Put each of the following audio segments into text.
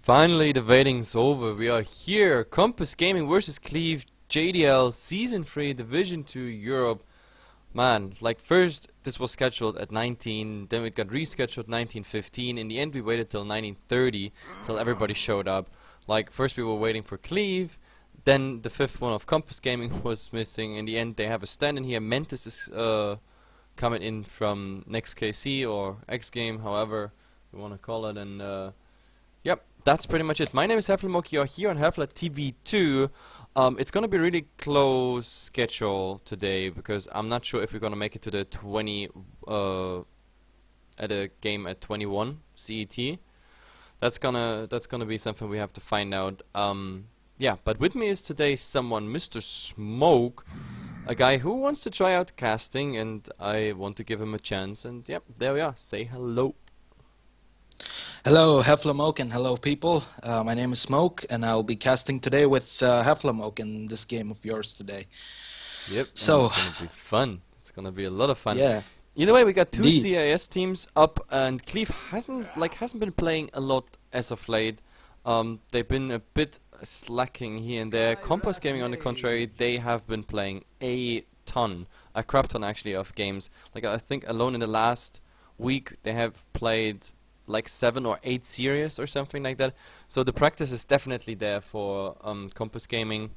Finally, the waiting's over. We are here. Compass Gaming versus Cleave, jDL Season 3 Division 2 Europe. Man, like first this was scheduled at 19, then it got rescheduled 19:15. In the end we waited till 19:30 till everybody showed up. Like first we were waiting for Cleave, then the fifth one of Compass Gaming was missing. In the end they have a stand in here. Mentis is coming in from Next KC or X Game, however you want to call it, and yep, that's pretty much it. My name is HeflaTV. You're here on HeflaTV 2. It's gonna be really close schedule today because I'm not sure if we're gonna make it to the 20 at a game at 21 CET. That's gonna be something we have to find out. Yeah, but with me is today someone, Mr. Smoke, a guy who wants to try out casting, and I want to give him a chance. And yep, there we are. Say hello. Hello, HeflaTV, and hello, people. My name is Smoke, and I'll be casting today with HeflaTV in this game of yours today. Yep, so it's gonna be fun. It's gonna be a lot of fun. Yeah. Either way, we got two Indeed. CIS teams up, and Cleave hasn't been playing a lot as of late. They've been a bit slacking here and there. Compass Gaming, on the contrary, they have been playing a crap ton actually of games. Like I think alone in the last week they have played like 7 or 8 series or something like that. So the practice is definitely there for Compass Gaming.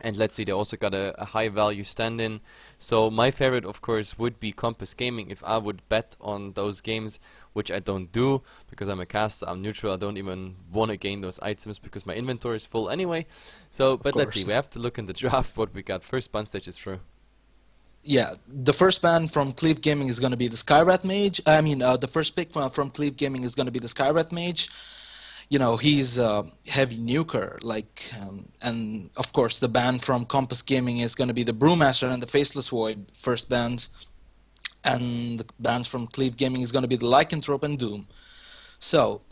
And let's see, they also got a high value stand-in. So my favorite, of course, would be Compass Gaming if I would bet on those games, which I don't do because I'm a caster, I'm neutral, I don't even want to gain those items because my inventory is full anyway. So, but let's see, we have to look in the draft what we got. First band stage is through. Yeah, the first ban from Cleave Gaming is going to be the Skyrat Mage. I mean, the first pick from Cleave Gaming is going to be the Skyrat Mage. You know, he's a heavy nuker, like, and of course the ban from Compass Gaming is going to be the Brewmaster and the Faceless Void, first bans. And the bans from Cleave Gaming is going to be the Lycanthrope and Doom. So,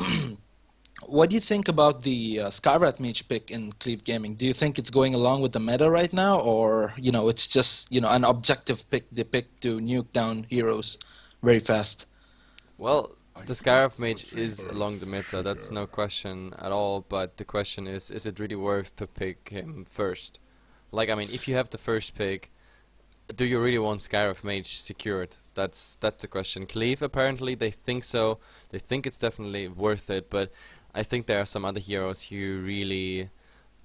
what do you think about the Skyrat Mage pick in Cleave Gaming? Do you think it's going along with the meta right now, or you know, it's just an objective pick, they pick to nuke down heroes very fast? Well, the Skyrat Mage is along the meta, that's no question at all. But the question is it really worth to pick him first? Like, I mean, if you have the first pick, do you really want Skyrat Mage secured? That's the question. Cleave, apparently they think so. They think it's definitely worth it, but I think there are some other heroes you really,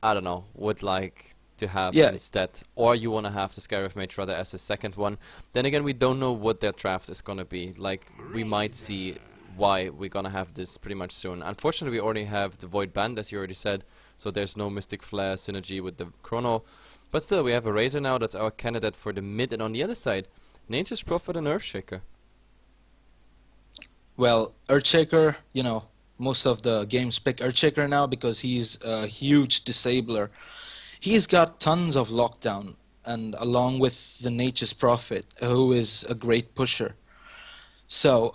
I don't know, would like to have instead. Or you want to have the Skyrat Mage rather as a second one. Then again, we don't know what their draft is gonna be. Like, we might see why we're gonna have this pretty much soon. Unfortunately, we already have the Void Band, as you already said, so there's no Mystic Flare synergy with the Chrono. But still, we have a Razor now, that's our candidate for the mid, and on the other side, Nature's Prophet and Earthshaker. Well, Earthshaker, you know, most of the games pick Earthshaker now because he's a huge disabler. He's got tons of lockdown, and along with the Nature's Prophet, who is a great pusher. So,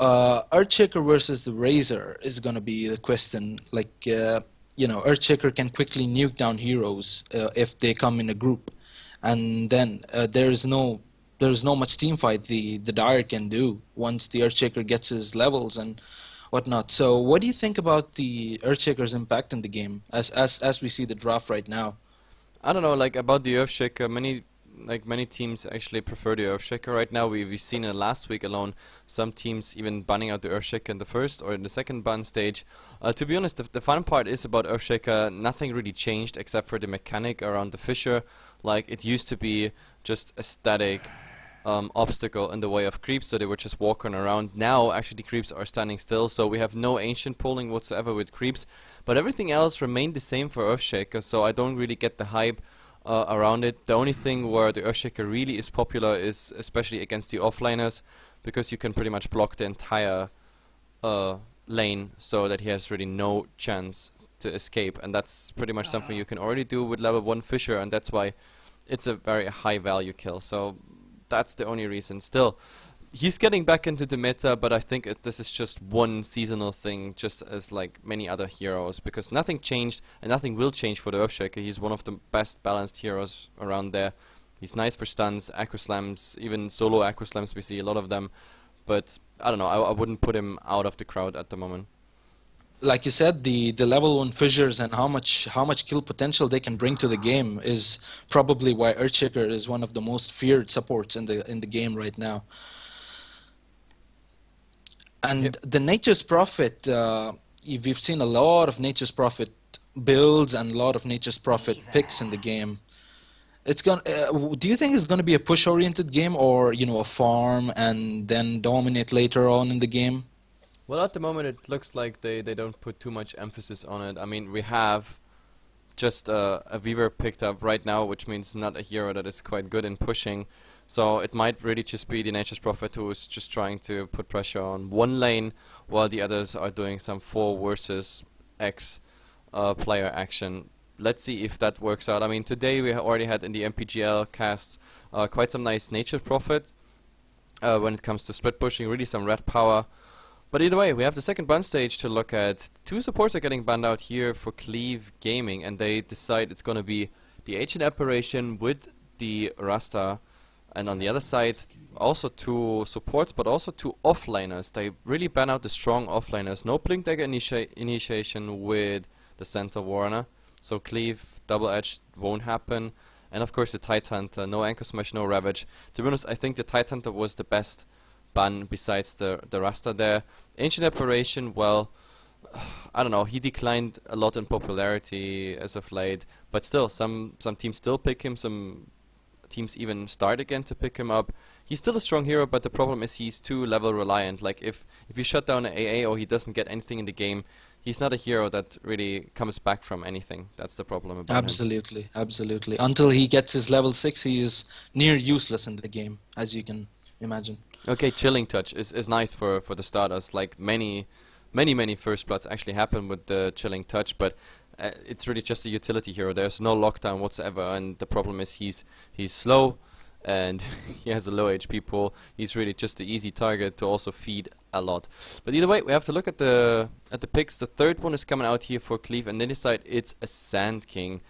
Earthshaker versus the Razor is going to be the question. Like, Earthshaker can quickly nuke down heroes if they come in a group, and then there's no much team fight the Dire can do once the Earthshaker gets his levels and whatnot. So, what do you think about the Earthshaker's impact in the game as we see the draft right now? I don't know, like about the Earthshaker, many teams actually prefer the Earthshaker right now. We've seen it last week alone, some teams even banning out the Earthshaker in the first or in the second ban stage. To be honest, the fun part is about Earthshaker, nothing really changed except for the mechanic around the Fissure. Like, it used to be just a static obstacle in the way of creeps, so they were just walking around. Now actually the creeps are standing still, so we have no ancient pulling whatsoever with creeps, but everything else remained the same for Earthshaker, so I don't really get the hype around it. The only thing where the Earthshaker really is popular is especially against the offlaners, because you can pretty much block the entire lane so that he has really no chance to escape, and that's pretty much something you can already do with level 1 Fissure, and that's why it's a very high value kill. So that's the only reason. Still, he's getting back into the meta, but I think this is just one seasonal thing, just as like many other heroes, because nothing changed and nothing will change for the Earthshaker. He's one of the best balanced heroes around there. He's nice for stuns, Acro Slams, even solo Acro Slams, we see a lot of them, but I don't know, I wouldn't put him out of the crowd at the moment. like you said, the level 1 fissures and how much kill potential they can bring to the game is probably why Earthshaker is one of the most feared supports in the game right now. And the Nature's Prophet, we've seen a lot of Nature's Prophet builds and a lot of Nature's Prophet picks in the game. It's gonna. Do you think it's going to be a push-oriented game, or a farm and then dominate later on in the game? Well, at the moment it looks like they don't put too much emphasis on it. I mean, we have just a Weaver picked up right now, which means not a hero that is quite good in pushing. So it might really just be the Nature's Prophet who is just trying to put pressure on one lane, while the others are doing some 4 versus X player action. Let's see if that works out. I mean, today we already had in the MPGL casts quite some nice Nature's Prophet when it comes to split pushing, really some red power. But either way, we have the second ban stage to look at. 2 supports are getting banned out here for Cleave Gaming, and they decide it's going to be the Ancient Apparition with the Rasta. And on the other side, also 2 supports, but also 2 offlaners. They really ban out the strong offlaners. No Blink Dagger initiation with the Center Warner. So Cleave, Double Edge won't happen. And of course the Tidehunter, no Anchor Smash, no Ravage. To be honest, I think the Tidehunter was the best ban besides the Rasta there. Ancient Apparition, well, I don't know, he declined a lot in popularity as of late. But still, some teams still pick him, some teams even start again to pick him up. He's still a strong hero, but the problem is he's too level reliant. Like if you shut down an AA or he doesn't get anything in the game, he's not a hero that really comes back from anything. That's the problem about him. Absolutely. Until he gets his level 6, he is near useless in the game, as you can imagine. Okay, Chilling Touch is nice for the starters. Like many first bloods actually happen with the Chilling Touch, but it's really just a utility hero. There's no lockdown whatsoever, and the problem is he's slow and he has a low HP pool. He's really just the easy target to also feed a lot. But either way, we have to look at the picks. The third one is coming out here for Cleave, and they decide it's a Sand King.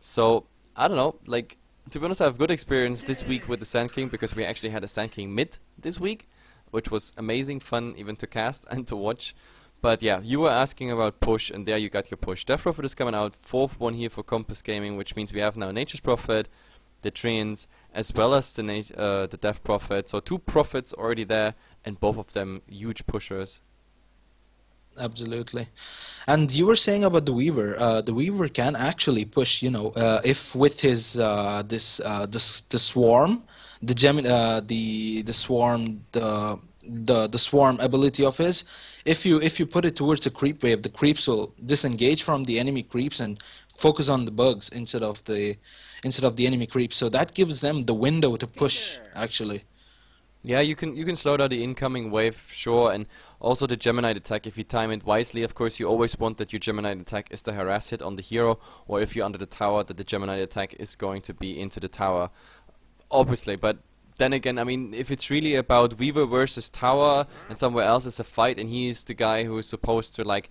So I don't know, like, to be honest, I have good experience this week with the Sand King because we actually had a Sand King mid this week, which was amazing fun even to cast and to watch. But yeah, you were asking about push, and there you got your push. Death Prophet is coming out, 4th one here for Compass Gaming, which means we have now Nature's Prophet, the Treants, as well as the Death Prophet. So 2 prophets already there, and both of them huge pushers. Absolutely. And you were saying about the Weaver. The Weaver can actually push, if with his the swarm, the swarm ability of his. If you put it towards the creep wave, the creeps will disengage from the enemy creeps and focus on the bugs instead of the enemy creeps. So that gives them the window to push, actually. Yeah, you can slow down the incoming wave, sure, and also the Geminite attack, if you time it wisely. Of course, you always want that your Geminite attack is the harass hit on the hero, or if you're under the tower, that the Geminite attack is going to be into the tower, obviously. But then again, I mean, if it's really about Weaver versus tower, and somewhere else is a fight, and he's the guy who is supposed to, like,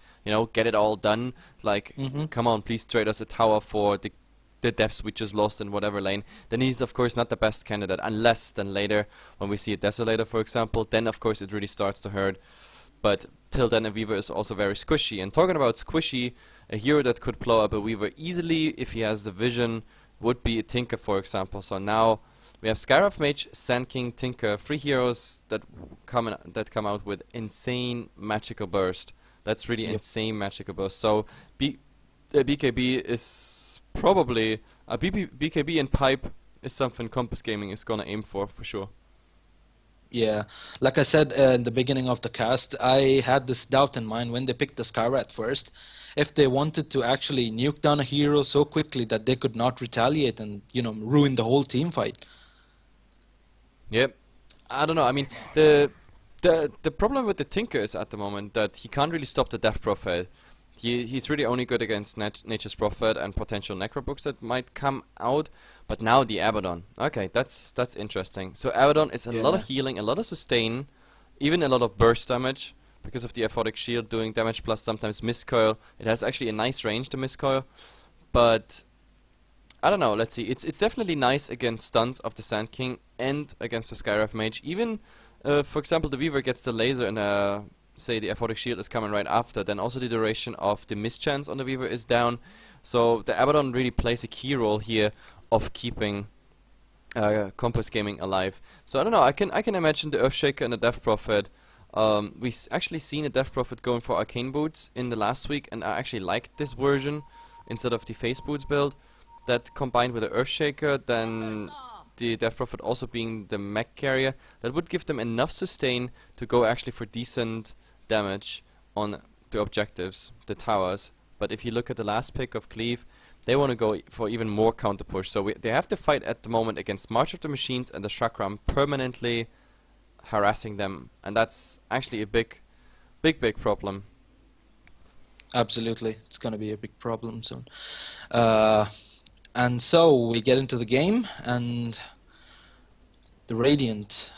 get it all done, like, come on, please trade us a tower for the deaths we just lost in whatever lane, then he's of course not the best candidate, unless then later when we see a Desolator, for example, then of course it really starts to hurt. But till then a Weaver is also very squishy, and talking about squishy, a hero that could blow up a Weaver easily if he has the vision would be a Tinker, for example. So now we have Skyrath Mage, Sand King, Tinker, 3 heroes that come out with insane magical burst. That's really insane magical burst. So BKB is probably BKB and Pipe is something Compass Gaming is gonna aim for sure. Yeah, like I said in the beginning of the cast, I had this doubt in mind when they picked the Skyrath first, if they wanted to actually nuke down a hero so quickly that they could not retaliate and ruin the whole team fight. Yep, I don't know. I mean, the problem with the Tinker is at the moment that he can't really stop the Death Prophet. He's really only good against Nature's Prophet and potential Necro books that might come out. But now the Abaddon. Okay, that's interesting. So Abaddon is a lot of healing, a lot of sustain, even a lot of burst damage because of the Aphotic Shield doing damage plus sometimes miscoil. It has actually a nice range to miscoil, but I don't know. Let's see. It's definitely nice against stuns of the Sand King and against the Skyrath Mage. Even for example, the Weaver gets the laser in a say the aphotic shield is coming right after, then also the duration of the mischance on the Weaver is down. So the Abaddon really plays a key role here of keeping Compass Gaming alive. So I don't know, I can imagine the Earthshaker and the Death Prophet. We actually seen a Death Prophet going for Arcane Boots in the last week, and I actually liked this version instead of the Face Boots build. That combined with the Earthshaker, then the Death Prophet also being the mech carrier, that would give them enough sustain to go actually for decent damage on the objectives, the towers. But if you look at the last pick of Cleave, they want to go for even more counter push. So they have to fight at the moment against March of the Machines and the Chakram, permanently harassing them, and that's actually a big problem. Absolutely, it's going to be a big problem soon. And so we get into the game, and the Radiant,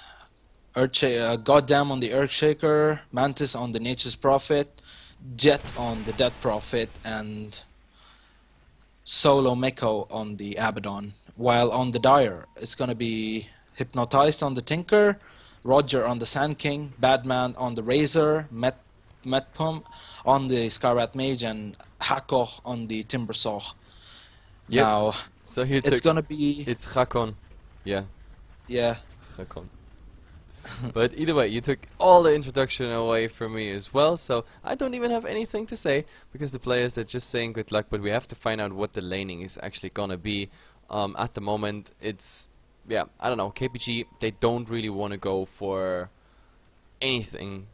Goddamn on the Earthshaker, Mantis on the Nature's Prophet, Jet on the Death Prophet, and Solo Meko on the Abaddon. While on the Dire, it's going to be Hypnotized on the Tinker, Roger on the Sand King, Badman on the Razor, Metpum on the Scarrat Mage, and Hakor on the Timbersaw. Yep. Now, so it's gonna be... It's Hakon. Yeah. Yeah. Hakon. But either way, you took all the introduction away from me as well, so I don't even have anything to say, because the players are just saying good luck, but we have to find out what the laning is actually gonna be. At the moment, it's... yeah, I don't know, KPG, they don't really want to go for anything.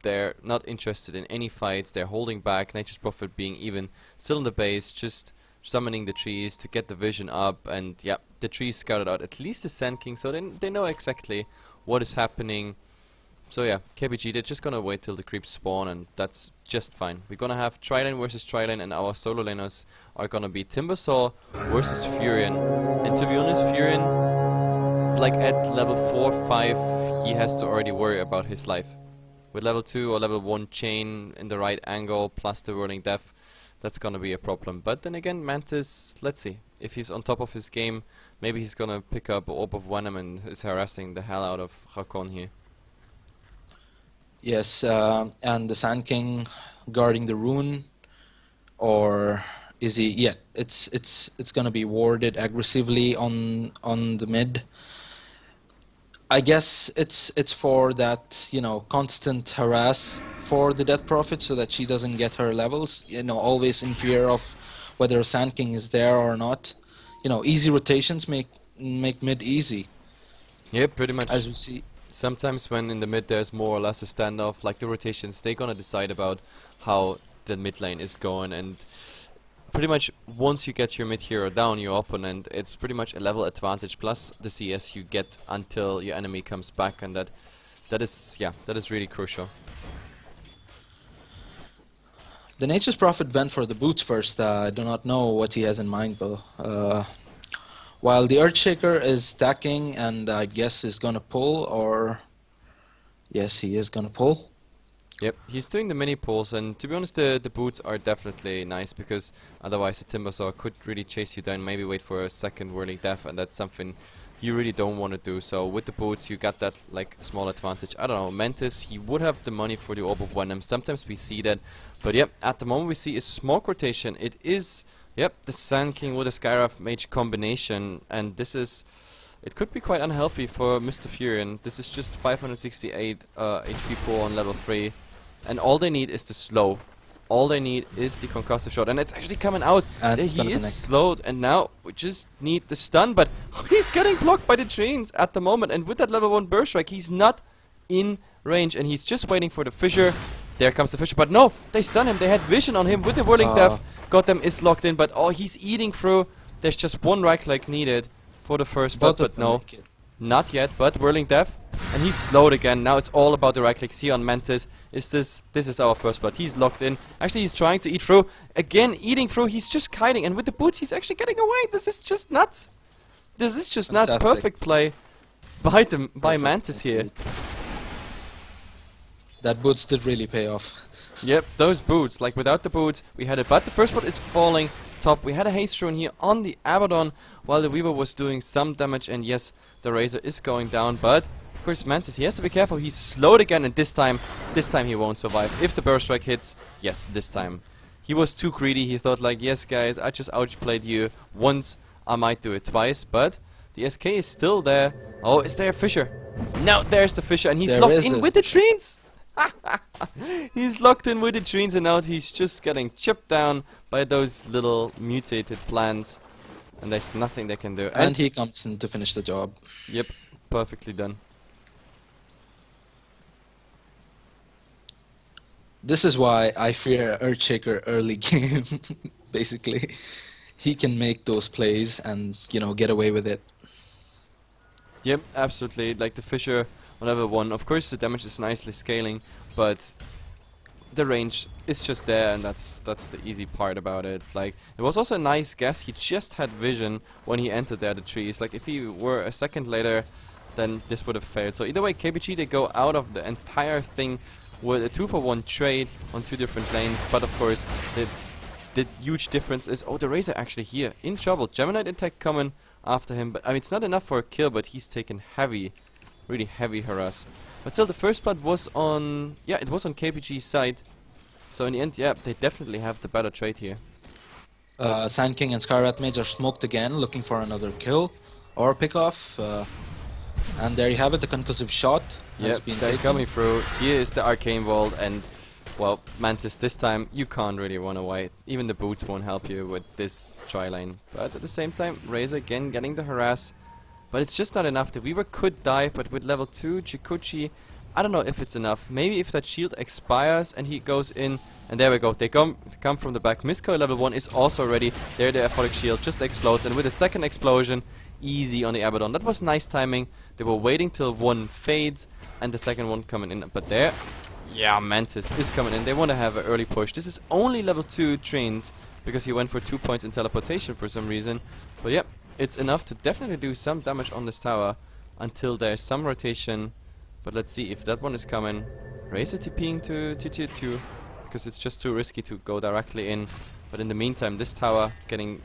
They're not interested in any fights, they're holding back, Nature's Prophet being even still in the base, just summoning the trees to get the vision up, and yeah, the trees scouted out at least the Sand King, so they know exactly what is happening. So yeah, KPG, they're just gonna wait till the creeps spawn, and that's just fine. We're gonna have Trilane versus Trilane, and our solo laners are gonna be Timbersaw versus Furion. And to be honest, Furion, like at level 4, 5, he has to already worry about his life. With level 2 or level 1 chain in the right angle, plus the Whirling Death, that's gonna be a problem. But then again, Mantis, let's see. If he's on top of his game, maybe he's gonna pick up Orb of Venom and is harassing the hell out of Hakon here. Yes, and the Sand King guarding the rune, or is he? Yeah, it's gonna be warded aggressively on the mid. I guess it's for that, you know, constant harass for the Death Prophet, so that she doesn't get her levels. You know, always in fear of whether a Sand King is there or not. You know, easy rotations make mid easy. Yeah, pretty much. As we see. Sometimes when in the mid there's more or less a standoff, like the rotations, they're gonna decide about how the mid lane is going, and pretty much once you get your mid hero down, your opponent, it's pretty much a level advantage plus the CS you get until your enemy comes back, and that is really crucial. The Nature's Prophet went for the boots first. I do not know what he has in mind though. While the Earthshaker is stacking, and I guess is gonna pull, or yes, he is gonna pull. Yep, he's doing the mini pulls, and to be honest, the boots are definitely nice, because otherwise the Timbersaw could really chase you down, maybe wait for a second Whirling Death, and that's something you really don't want to do. So with the boots, you got that like small advantage. I don't know, Mantis, he would have the money for the Orb of Venom. Sometimes we see that, but yep, at the moment we see a smoke rotation. It is, yep, the Sand King with a Skywrath Mage combination, and this is... it could be quite unhealthy for Mr. Furion. This is just 568 HP pool on level 3. And all they need is the slow. All they need is the concussive shot. And it's actually coming out. And he is slowed. And now we just need the stun. But he's getting blocked by the trains at the moment. And with that level 1 burst strike, he's not in range. And he's just waiting for the fissure. There comes the fissure. But no, they stun him. They had vision on him with the Whirling Death. Gotham is locked in. But oh, he's eating through. There's just one right click needed for the first blood, but no, not yet. But Whirling Death, and he's slowed again. Now it's all about the right clicks here on Mantis. This is our first blood. He's locked in. Actually, he's trying to eat through. Again, eating through. He's just kiting, and with the boots, he's actually getting away. This is just nuts. This is just nuts. Perfect play by Mantis here. That boots did really pay off. Yep, those boots. Like without the boots, we had it. But the first blood is falling. Top. We had a haste rune here on the Abaddon while the Weaver was doing some damage, and yes, the Razor is going down, but Of course, Mantis, he has to be careful. He's slowed again, and this time he won't survive. If the burst strike hits, yes, this time. He was too greedy. He thought like, yes, guys, I just outplayed you once. I might do it twice, but the SK is still there. Oh, is there a Fisher? No, there's the Fisher, and he's locked in with the trees. He's locked in with the trees, and now he's just getting chipped down by those little mutated plants. And there's nothing they can do. And he comes in to finish the job. Yep, perfectly done. This is why I fear Earthshaker early game, basically. He can make those plays and, you know, get away with it. Yep, absolutely. Like the Fisher on level 1. Of course the damage is nicely scaling, but the range is just there, and that's the easy part about it. Like, it was also a nice guess. He just had vision when he entered there, the trees. Like, if he were a second later, then this would have failed. So either way, KPG, they go out of the entire thing with a 2-for-1 trade on 2 different lanes. But of course, the huge difference is, oh, the Razor actually here in trouble. Gemini attack coming after him, but I mean, it's not enough for a kill, but he's taken heavy, really heavy harass. But still, the first blood was on, yeah, it was on KPG's side. So in the end, yeah, they definitely have the better trade here. Sand King and Skyrat Mage are smoked again, looking for another kill or pick off. And there you have it, the concussive shot has been they're taken. coming through. Here is the Arcane Vault, and well, Mantis, this time you can't really run away. Even the boots won't help you with this tri-lane. But at the same time, Razor again getting the harass. But it's just not enough. The Weaver could die, but with level 2, Jikuchi, I don't know if it's enough. Maybe if that shield expires and he goes in, and there we go. They come from the back. Miscoil level 1 is also ready. There the Aphodic shield just explodes, and with a second explosion, easy on the Abaddon. That was nice timing. They were waiting till one fades, and the second one coming in. But there, yeah, Mantis is coming in. They want to have an early push. This is only level 2 trains, because he went for 2 points in teleportation for some reason. But yep, it's enough to definitely do some damage on this tower until there's some rotation. But let's see if that one is coming. Razor TPing to tier 2, because it's just too risky to go directly in. But in the meantime, this tower getting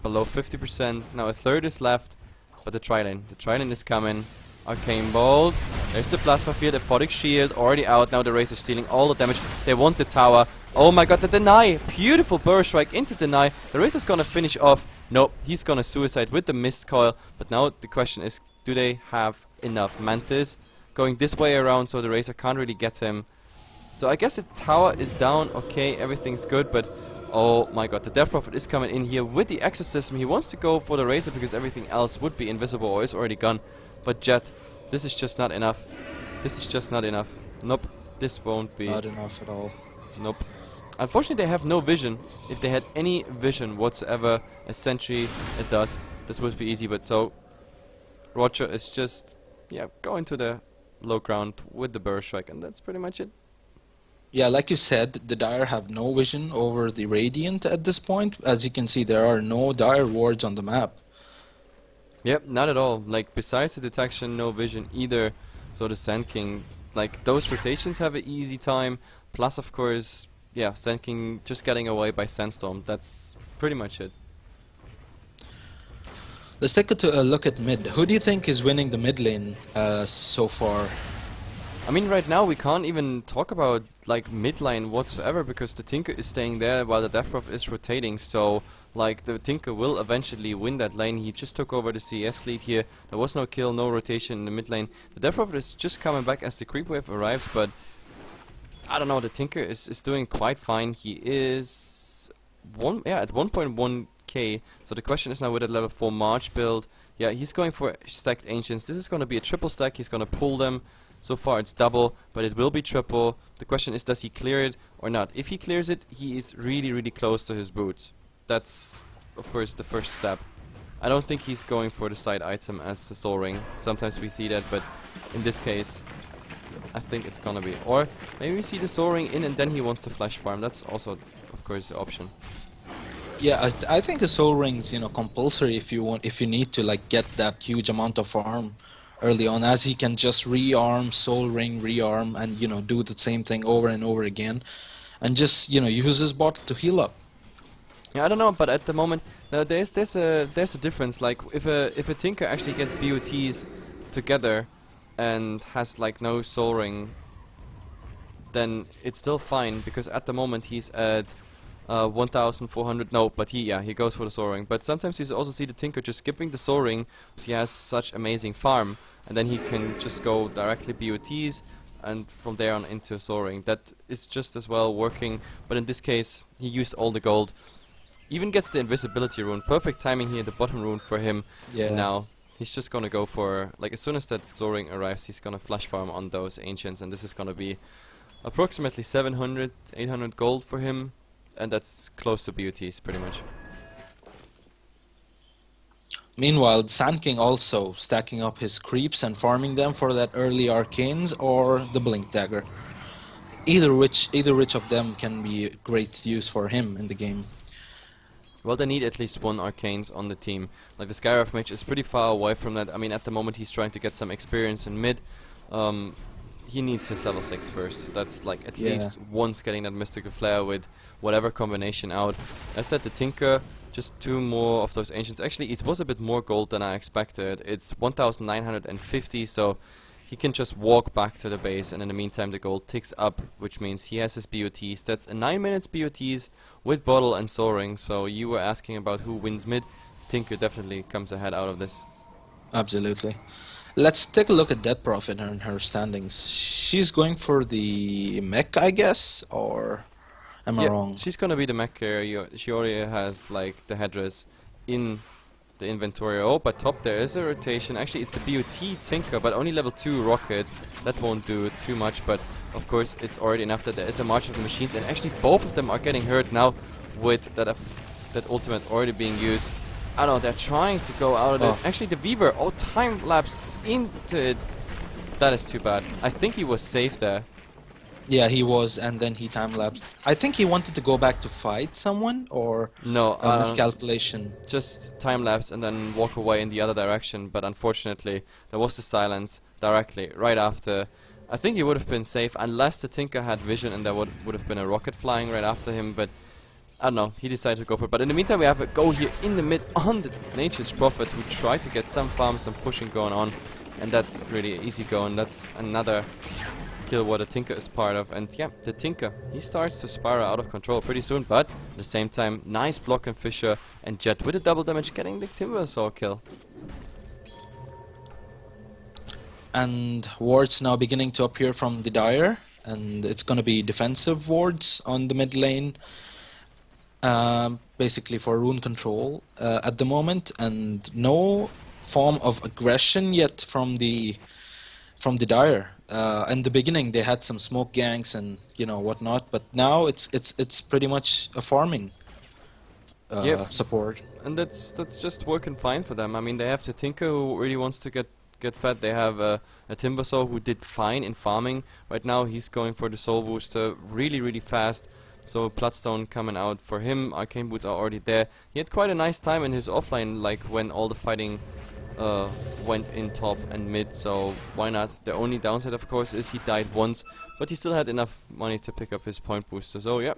below 50%. Now a third is left, but the tri-lane is coming. Arcane Bolt. There's the Plasma Field, Aphodic Shield already out. Now the Razor stealing all the damage. They want the tower. Oh my god, the deny! Beautiful burst strike into deny. The Razor's gonna finish off. Nope, he's gonna suicide with the Mist Coil. But now the question is, do they have enough? Mantis going this way around, so the Razor can't really get him. So I guess the tower is down. Okay, everything's good, but oh my god, the Death Prophet is coming in here with the Exorcism. He wants to go for the Razor because everything else would be invisible or is already gone. But Jet, this is just not enough. This is just not enough. Nope, this won't be. Not enough at all. Nope. Unfortunately, they have no vision. If they had any vision whatsoever, a sentry, a dust, this would be easy. But so, Roger is just, going to the low ground with the burst strike, and that's pretty much it. Yeah, like you said, the Dire have no vision over the Radiant at this point. As you can see, there are no Dire wards on the map. Yep, not at all. Like, besides the detection, no vision either. So the Sand King, like, those rotations have an easy time. Plus, of course, Sand King just getting away by Sandstorm. That's pretty much it. Let's take a look at mid. Who do you think is winning the mid lane so far? I mean, right now we can't even talk about like mid lane whatsoever, because the Tinker is staying there while the Death Prophet is rotating. So like the Tinker will eventually win that lane. He just took over the CS lead here. There was no kill, no rotation in the mid lane. The Death Prophet is just coming back as the creep wave arrives, but I don't know, the Tinker is doing quite fine. He is at 1.1k. So the question is now with a level 4 March build. Yeah, he's going for stacked Ancients. This is going to be a triple stack. He's going to pull them. So far it's double, but it will be triple. The question is, does he clear it or not? If he clears it, he is really, really close to his boots. That's, of course, the first step. I don't think he's going for the side item as the Soul Ring. Sometimes we see that, but in this case, I think it's gonna be. Or maybe we see the Soul Ring in and then he wants to flash farm. That's also, of course, the option. Yeah, I think a Soul Ring's, compulsory if you need to like get that huge amount of farm early on, as he can just rearm, Soul Ring, rearm, and do the same thing over and over again, and just use his bot to heal up. Yeah, I don't know, but at the moment there's a difference. Like if a Tinker actually gets BOTs together, and has like no soul ring, then it's still fine, because at the moment he's at 1400. No, but he goes for the soul ring. But sometimes you also see the Tinker just skipping the soul ring. He has such amazing farm, and then he can just go directly BOTs and from there on into soul ring. That is just as well working, but in this case he used all the gold. Even gets the invisibility rune. Perfect timing here, the bottom rune for him. Yeah. And now he's just gonna go for, like, as soon as that soul ring arrives, he's gonna flash farm on those ancients, and this is gonna be approximately 700, 800 gold for him, and that's close to BOTs pretty much. Meanwhile, Sand King also stacking up his creeps and farming them for that early arcanes or the blink dagger. Either which of them can be great use for him in the game. Well, they need at least one arcanes on the team. Like the Skywrath Mage is pretty far away from that. I mean, at the moment he's trying to get some experience in mid. He needs his level 6 first. That's like at least once getting that Mystical Flare with whatever combination out. As said, the Tinker, just 2 more of those Ancients. Actually, it was a bit more gold than I expected. It's 1950, so he can just walk back to the base, and in the meantime the gold ticks up, which means he has his BOTs. That's a 9 minutes BOTs with bottle and soul ring. So you were asking about who wins mid. Tinker definitely comes ahead out of this. Absolutely. Let's take a look at Dead Prophet and her standings. She's going for the mech, I guess, or am I wrong? She's gonna be the mech carrier. She already has like the headdress in the inventory. Oh, but top there is a rotation. Actually, it's the BOT Tinker, but only level 2 rocket. That won't do too much, but of course it's already enough that there is a March of the Machines, and actually both of them are getting hurt now with that ultimate already being used. I don't know, they're trying to go out of it. Actually, the Weaver, time lapse into it. That is too bad. I think he was safe there. Yeah, he was, and then he time-lapsed. I think he wanted to go back to fight someone, or no, miscalculation. Just time-lapse and then walk away in the other direction, but unfortunately, there was the silence directly, right after. I think he would have been safe, unless the Tinker had vision and there would have been a rocket flying right after him, but I don't know, he decided to go for it. But in the meantime, we have a go here in the mid on the Nature's Prophet, who tried to get some farms, some pushing going on, and that's really easy going. That's another kill what the Tinker is part of, and yeah, the Tinker, he starts to spiral out of control pretty soon, but at the same time, nice block and Fisher, and Jet with a double damage getting the Timbersaw kill. And wards now beginning to appear from the Dire, and it's gonna be defensive wards on the mid lane. Basically for rune control at the moment, and no form of aggression yet from the Dire. In the beginning they had some smoke ganks and whatnot, but now it's pretty much a farming support. And that's just working fine for them. I mean, they have the Tinker who really wants to get fed. They have a Timbersaw who did fine in farming. Right now he's going for the soul booster really fast. So Bloodstone coming out for him, Arcane Boots are already there. He had quite a nice time in his offline, like when all the fighting went in top and mid, so why not? The only downside of course is he died once, but he still had enough money to pick up his point booster. So yeah,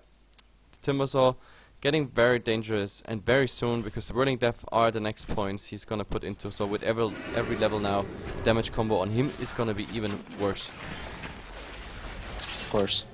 Timbersaw getting very dangerous, and very soon, because the Whirling Death are the next points he's gonna put into, so with every level now, damage combo on him is gonna be even worse. Of course.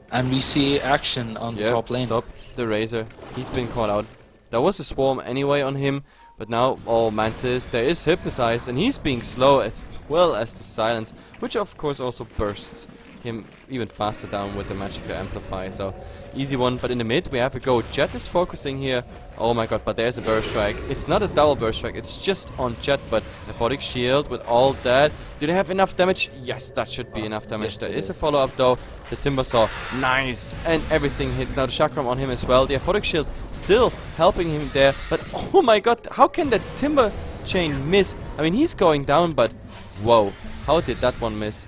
And we see action on the top lane. Top, the Razor. He's been caught out. There was a swarm anyway on him, but now, Mantis, there is Hypnotized, and he's being slow as well as the Silence, which of course also bursts him even faster down with the Magical Amplify. So, easy one, but in the mid we have a go. Jet is focusing here. Oh my god, but there's a Burst Strike. It's not a double Burst Strike, it's just on Jet, but Aphotic Shield with all that. Do they have enough damage? Yes, that should be enough damage. Yes, there is a follow-up though. The Timbersaw, nice, and everything hits. Now the Chakram on him as well. The Aphotic Shield still helping him there, but oh my god, how can that Timber Chain miss? I mean, he's going down, but whoa, how did that one miss?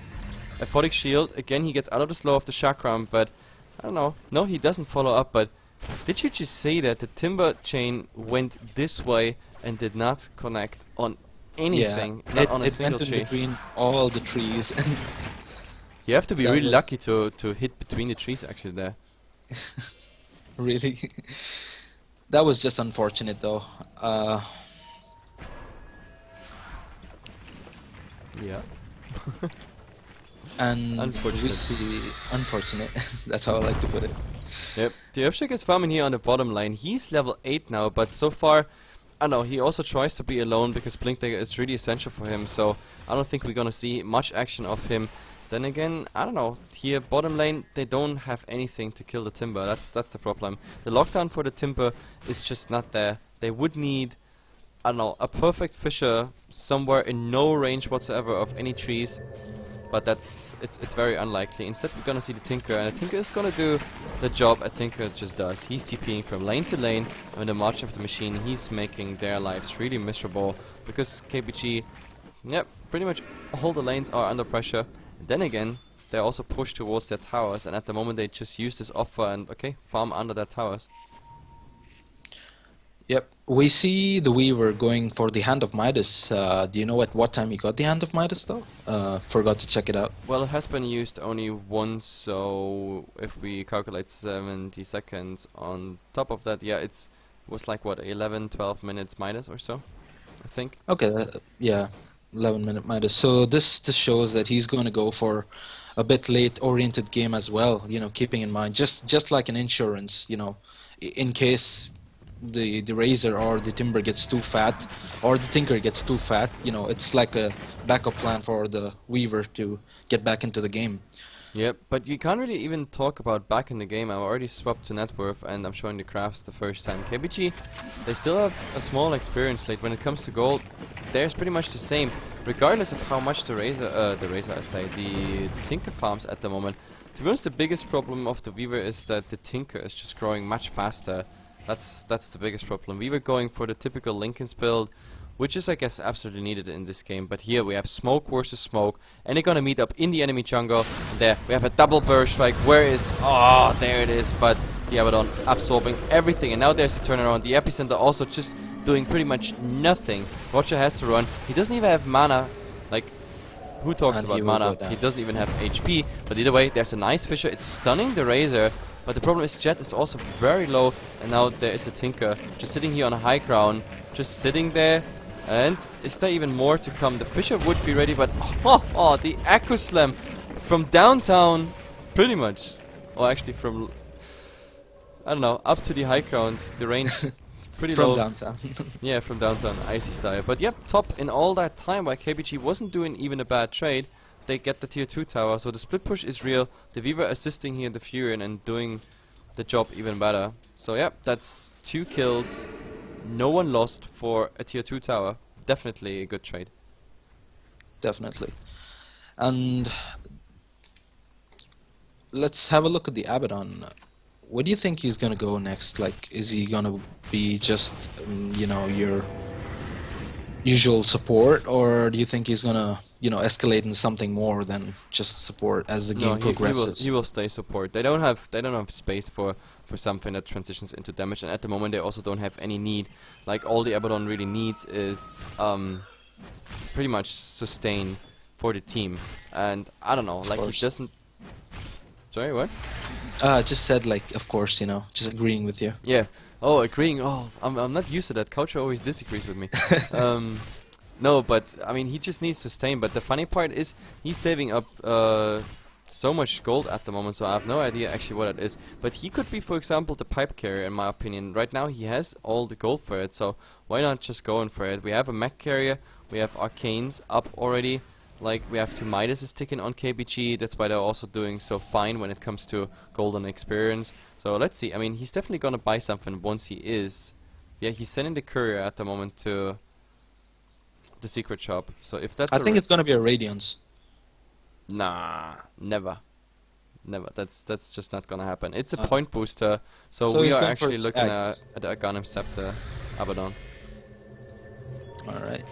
Aphotic Shield, again he gets out of the slow of the Chakram, but I don't know. No, he doesn't follow up, but did you just see that the Timber Chain went this way and did not connect on anything? Yeah, not on a single went tree. in between all the trees. You have to be really lucky to hit between the trees actually there. Really? That was just unfortunate though. Yeah. And Unfortunate. we see... Unfortunate. That's how I like to put it. Yep, the Earthshake is farming here on the bottom lane. He's level 8 now, but so far, I don't know, he also tries to be alone because Blink Dagger is really essential for him, so I don't think we're gonna see much action of him. Then again, I don't know, here bottom lane, they don't have anything to kill the Timber, that's the problem. The lockdown for the Timber is just not there. They would need, I don't know, a perfect Fisher somewhere in no range whatsoever of any trees. But it's very unlikely. Instead we're gonna see the Tinker, and the Tinker is gonna do the job a Tinker just does. He's TPing from lane to lane, and with the March of the Machine he's making their lives really miserable, because KPG, yep, pretty much all the lanes are under pressure. And then again, they're also pushed towards their towers, and at the moment they just use this offer and, okay, farm under their towers. Yep, we see the Weaver going for the Hand of Midas. Do you know at what time he got the Hand of Midas though? Forgot to check it out. Well, it has been used only once, so if we calculate 70 seconds on top of that, yeah, was like what, 11-12 minutes Midas or so, I think. Okay, yeah, 11-minute Midas. So this shows that he's going to go for a bit late-oriented game as well. You know, keeping in mind just like an insurance. You know, in case the Razor or the Timber gets too fat, or the Tinker gets too fat, you know, it's like a backup plan for the Weaver to get back into the game. Yep, but you can't really even talk about back in the game. I'm already swapped to net worth and I'm showing the crafts the first time. KPG, they still have a small experience rate. When it comes to gold, there's pretty much the same, regardless of how much the Tinker farms at the moment. To be honest, the biggest problem of the Weaver is that the Tinker is just growing much faster. That's the biggest problem. We were going for the typical Linken's build, which is, I guess, absolutely needed in this game. But here we have smoke versus smoke, and they're gonna meet up in the enemy jungle. And there we have a double burst strike. Where is? Oh, there it is. But the Abaddon absorbing everything, and now there's the turnaround. The epicenter also just doing pretty much nothing. Roger has to run. He doesn't even have mana. Like, who talks about mana? He doesn't even have HP. But either way, there's a nice Fisher. It's stunning the Razor. But the problem is Jet is also very low, and now there is a Tinker just sitting here on a high ground, just sitting there. And is there even more to come? The Fisher would be ready, but the Echo Slam from downtown, pretty much, or actually from, I don't know, up to the high ground. The range pretty low. From downtown. Yeah, from downtown, icy style. But yep, top in all that time, while KPG wasn't doing even a bad trade. They get the tier 2 tower, so the split push is real. The Weaver assisting here in the Furion and doing the job even better. So yeah, that's 2 kills, no one lost for a tier 2 tower. Definitely a good trade. Definitely. And let's have a look at the Abaddon. Where do you think he's gonna go next? Like, is he gonna be just, you know, your usual support, or do you think he's gonna, you know, escalate into something more than just support as the game progresses? He will stay support. They don't have space for something that transitions into damage, and at the moment they also don't have any need. Like, all the Abaddon really needs is pretty much sustain for the team. And I don't know, like, he doesn't. Sorry, what? Just said, like, of course, you know, just agreeing with you. Yeah. Oh, agreeing. Oh, I'm not used to that. Culture always disagrees with me. No, but I mean, he just needs sustain. But the funny part is, he's saving up so much gold at the moment, so I have no idea actually what it is. But he could be, for example, the pipe carrier, in my opinion. Right now, he has all the gold for it, so why not just go in for it? We have a mech carrier, we have arcanes up already. Like, we have 2 Midases ticking on KPG, that's why they're also doing so fine when it comes to golden experience. So let's see, I mean, he's definitely gonna buy something once he is. Yeah, he's sending the courier at the moment to the secret shop. So if that's I think it's gonna be a Radiance. Nah, never. Never, that's just not gonna happen. It's a point booster, so we are actually looking at a Ganem Scepter Abaddon. Alright.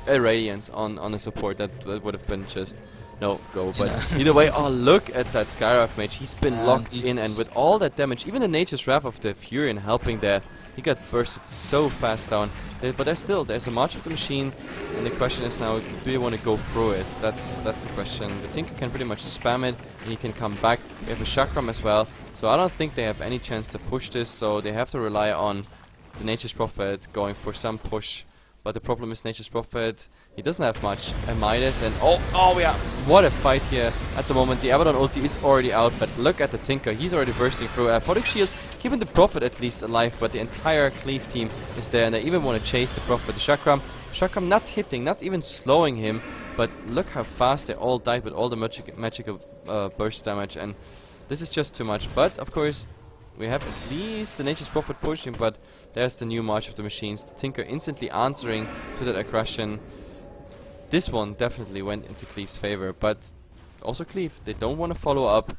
A Radiance on a support, that would have been just no go. But either way, oh, look at that Skywrath mage. He's been locked in, and with all that damage, even the Nature's Wrath of the Furion helping there, he got bursted so fast down. But there's a March of the Machine, and the question is now, do you want to go through it? That's the question. The Tinker can pretty much spam it, and he can come back. We have a Chakram as well, so I don't think they have any chance to push this. So they have to rely on the Nature's Prophet going for some push. but the problem is Nature's Prophet, he doesn't have much. And Midas, and oh yeah, what a fight here at the moment. The Abaddon ulti is already out, but look at the Tinker, he's already bursting through. Aphotic Shield, keeping the Prophet at least alive, but the entire Cleave team is there, and they even want to chase the Prophet. The Chakram not hitting, not even slowing him, but look how fast they all died with all the magical burst damage, and this is just too much. But of course, we have at least the Nature's Prophet pushing, but there's the new March of the Machines. The Tinker instantly answering to that aggression. This one definitely went into Cleave's favor, but also Cleave, they don't want to follow up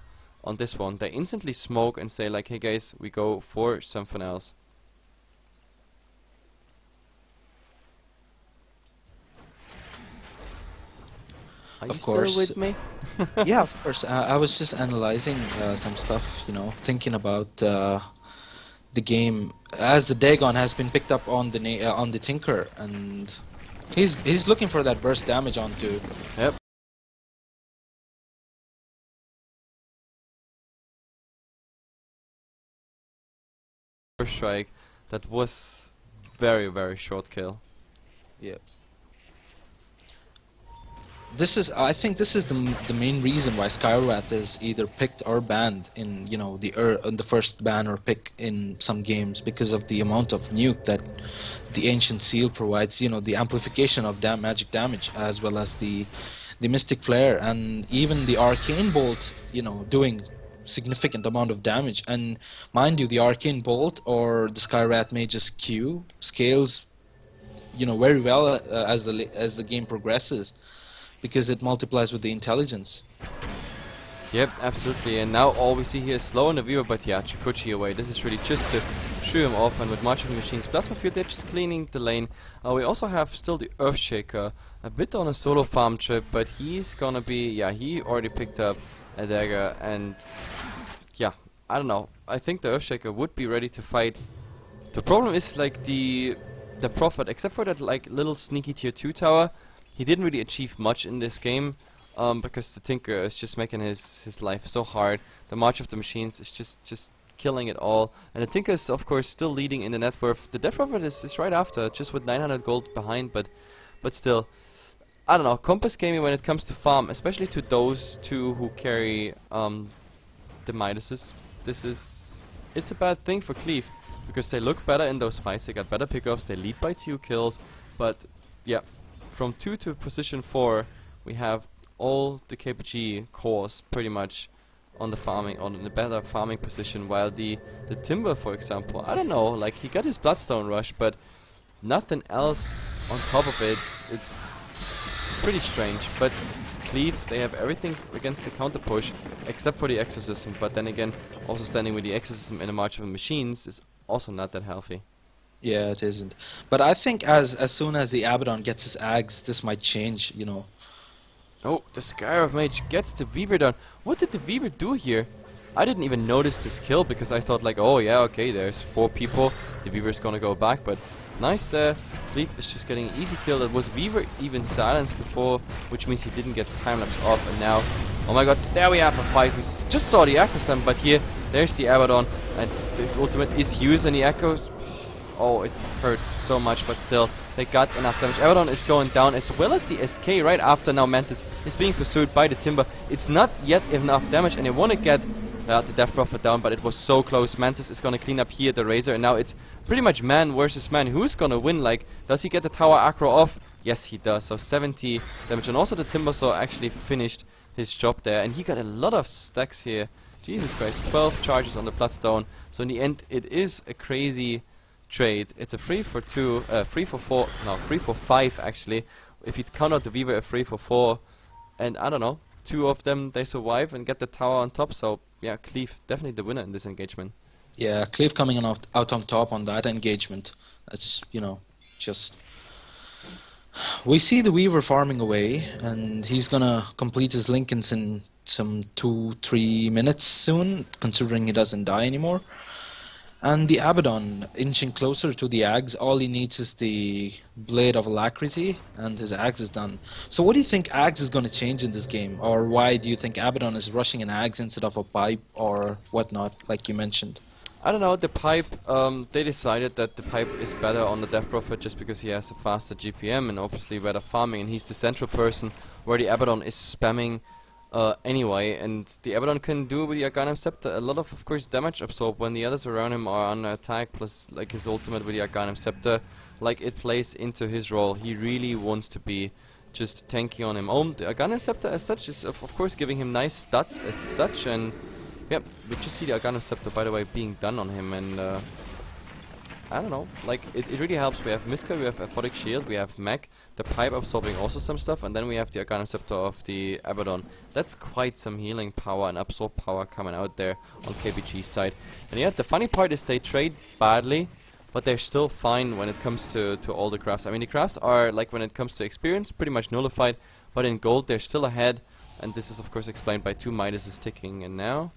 on this one. They instantly smoke and say like, hey guys, we go for something else. Are you course. still with me? Yeah, of course. I was just analyzing some stuff, you know, thinking about the game as the Dagon has been picked up on the Tinker, and he's looking for that burst damage onto. Yep. First strike, that was very, very short kill. Yeah. I think this is the main reason why Skywrath is either picked or banned in, you know, the first ban or pick in some games, because of the amount of nuke that the Ancient Seal provides. You know, the amplification of magic damage, as well as the Mystic Flare, and even the Arcane Bolt, you know, doing significant amount of damage. And mind you, the Arcane Bolt or the Skywrath Mage's Q scales, you know, very well as the game progresses, because it multiplies with the intelligence. Yep, absolutely. And now all we see here is slow on the viewer, but yeah, Chikuchi away. This is really just to shoo him off, and with March of the Machines Plasma Field, they're just cleaning the lane. We also have still the Earthshaker, a bit on a solo farm trip, but he's gonna be, yeah, he already picked up a dagger, and yeah, I don't know. I think the Earthshaker would be ready to fight. The problem is like the Prophet, except for that like little sneaky tier 2 tower, he didn't really achieve much in this game, because the Tinker is just making his life so hard. The March of the Machines is just killing it all, and the Tinker is of course still leading in the net worth. The Death Prophet is right after, just with 900 gold behind, but still, I don't know. Compass Gaming, when it comes to farm, especially to those two who carry the Midases, it's a bad thing for Cleave, because they look better in those fights. They got better pickoffs. They lead by 2 kills, but yeah. From 2 to position 4, we have all the KPG cores pretty much on the farming, on the better farming position, while the Timber, for example, I don't know, like he got his Bloodstone Rush, but nothing else on top of it. It's pretty strange. But Cleave, they have everything against the counter push except for the Exorcism, but then again, also standing with the Exorcism in a March of the Machines is also not that healthy. Yeah, it isn't. But I think as soon as the Abaddon gets his Ags, this might change, you know. Oh, the Skyrath Mage gets the Weaver down. What did the Weaver do here? I didn't even notice this kill, because I thought like, oh yeah, okay, there's 4 people. The Weaver's gonna go back, but nice there. Cleave is just getting an easy kill. That was Weaver even silenced before, which means he didn't get time-lapse off, and now, oh my god, there we have a fight. We just saw the Acrosam, but here, there's the Abaddon, and this ultimate is used, and the Echoes... Oh, it hurts so much, but still, they got enough damage. Abaddon is going down, as well as the SK right after. Now Mantis is being pursued by the Timber. It's not yet enough damage, and they want to get the Death Prophet down, but it was so close. Mantis is going to clean up here the Razor, and now it's pretty much man versus man. Who's going to win? Like, does he get the tower aggro off? Yes, he does. So 70 damage, and also the Timbersaw actually finished his job there, and he got a lot of stacks here. Jesus Christ, 12 charges on the Bloodstone. So in the end, it is a crazy trade. It's a 3 for 2, 3 for 4, no, 3 for 5 actually. If you count out the Weaver, a 3 for 4, and I don't know, 2 of them they survive and get the tower on top. So yeah, Cleave definitely the winner in this engagement. Yeah, Cleave coming out on top on that engagement. That's, you know, just... We see the Weaver farming away, and he's gonna complete his Lincolns in some 2-3 minutes soon, considering he doesn't die anymore. And the Abaddon inching closer to the Ags. All he needs is the Blade of Alacrity, and his Ags is done. So what do you think Ags is going to change in this game? Or why do you think Abaddon is rushing an Ags instead of a pipe or whatnot, like you mentioned? I don't know, the pipe, they decided that the pipe is better on the Death Prophet just because he has a faster GPM and obviously better farming, and he's the central person where the Abaddon is spamming anyway, and the Abaddon can do with the Arcanum Scepter a lot of course, damage absorb when the others around him are under attack, plus like his ultimate with the Arcanum Scepter, like it plays into his role. He really wants to be just tanky on him. The Arcanum Scepter as such is of course giving him nice stats as such, and yep, we just see the Arcanum Scepter, by the way, being done on him, and I don't know, like, it really helps. We have Miska, we have Aphotic Shield, we have Mech, the Pipe absorbing also some stuff, and then we have the Arcanum Scepter of the Abaddon. That's quite some healing power and absorb power coming out there on KPG's side. And yeah, the funny part is they trade badly, but they're still fine when it comes to all the crafts. I mean, the crafts are, like, when it comes to experience, pretty much nullified, but in gold they're still ahead, and this is of course explained by 2 Midases ticking, and now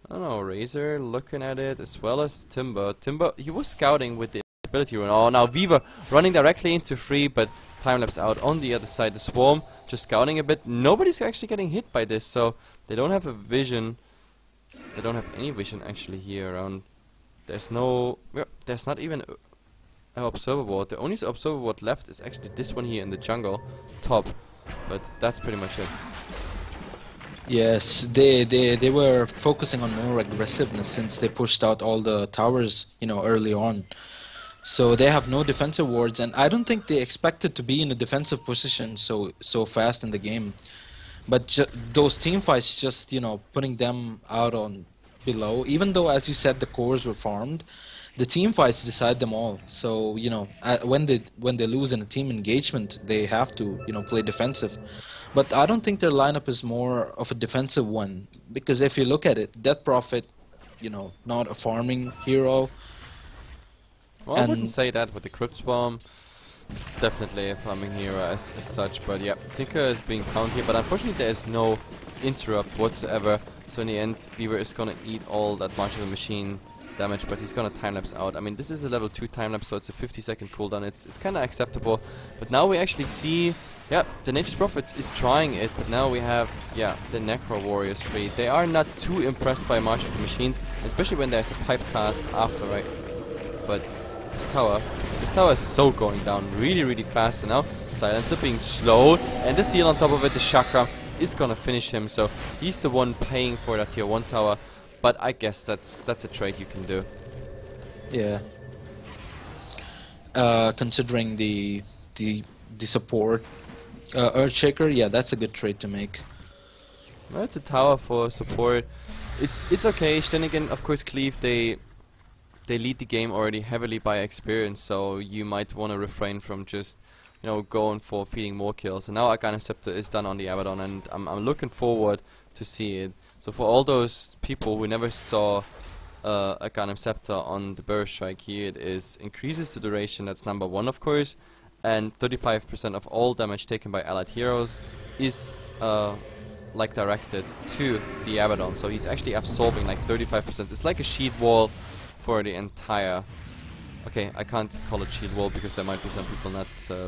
I don't know, Razor looking at it, as well as Timber. Timber, he was scouting with the ability rune. Oh, now Weaver running directly into 3, but time-lapse out on the other side. The Swarm just scouting a bit. Nobody's actually getting hit by this, so they don't have a vision. They don't have any vision actually here around. There's no... Well, there's not even an observer ward. The only observer ward left is actually this one here in the jungle, top. But that's pretty much it. Yes, they were focusing on more aggressiveness since they pushed out all the towers, you know, early on. So they have no defensive wards, and I don't think they expected to be in a defensive position so fast in the game. But those team fights just, you know, putting them out on below. Even though, as you said, the cores were farmed, the team fights decide them all. So, you know, when they lose in a team engagement, they have to, you know, play defensive. But I don't think their lineup is more of a defensive one, because if you look at it, Death Prophet, you know, not a farming hero. Well, I wouldn't say that with the Crypt Swarm. Definitely a farming hero as such, but yeah, Tinker is being found here, but unfortunately there is no interrupt whatsoever. So in the end, Weaver is gonna eat all that Martial Machine damage, but he's gonna time-lapse out. I mean, this is a level 2 time-lapse, so it's a 50-second cooldown. It's kind of acceptable, but now we actually see, yeah, the Nature's Prophet is trying it, but now we have, yeah, the Necro Warriors free. They are not too impressed by March of the Machines, especially when there's a pipe cast after, right? But this tower is so going down really fast, and now Silencer being slowed, and the seal on top of it, the Chakram, is gonna finish him, so he's the one paying for that tier 1 tower. But I guess that's a trade you can do. Yeah. Considering the support, Earthshaker, yeah, that's a good trade to make. Well, it's a tower for support. It's okay. Then again, of course, Cleave they lead the game already heavily by experience, so you might want to refrain from just, you know, going for feeding more kills. And now Arcanum Scepter is done on the Abaddon, and I'm looking forward to see it. So for all those people who never saw Arcanum Scepter on the Burst Strike, here it is. Increases the duration, that's number 1 of course, and 35% of all damage taken by allied heroes is like directed to the Abaddon. So he's actually absorbing like 35%. It's like a sheet wall for the entire... Okay, I can't call it shield wall because there might be some people not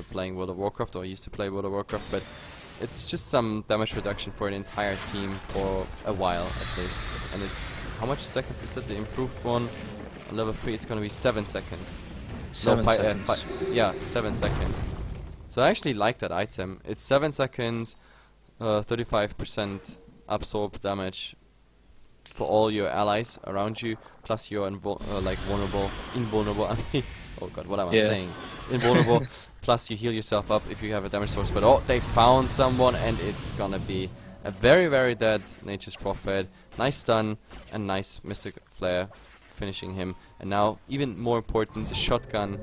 playing World of Warcraft or used to play World of Warcraft, but it's just some damage reduction for an entire team for a while at least. And it's... how much seconds is that? The improved one on level 3, it's gonna be 7 seconds. 7 seconds. Yeah, 7 seconds. So I actually like that item. It's 7 seconds, 35% absorb damage for all your allies around you, plus you're like invulnerable. I mean, oh god, what am I saying? Invulnerable. Plus you heal yourself up if you have a damage source. But oh, they found someone, and it's gonna be a very dead Nature's Prophet. Nice stun and nice Mystic Flare finishing him. And now, even more important, the shotgun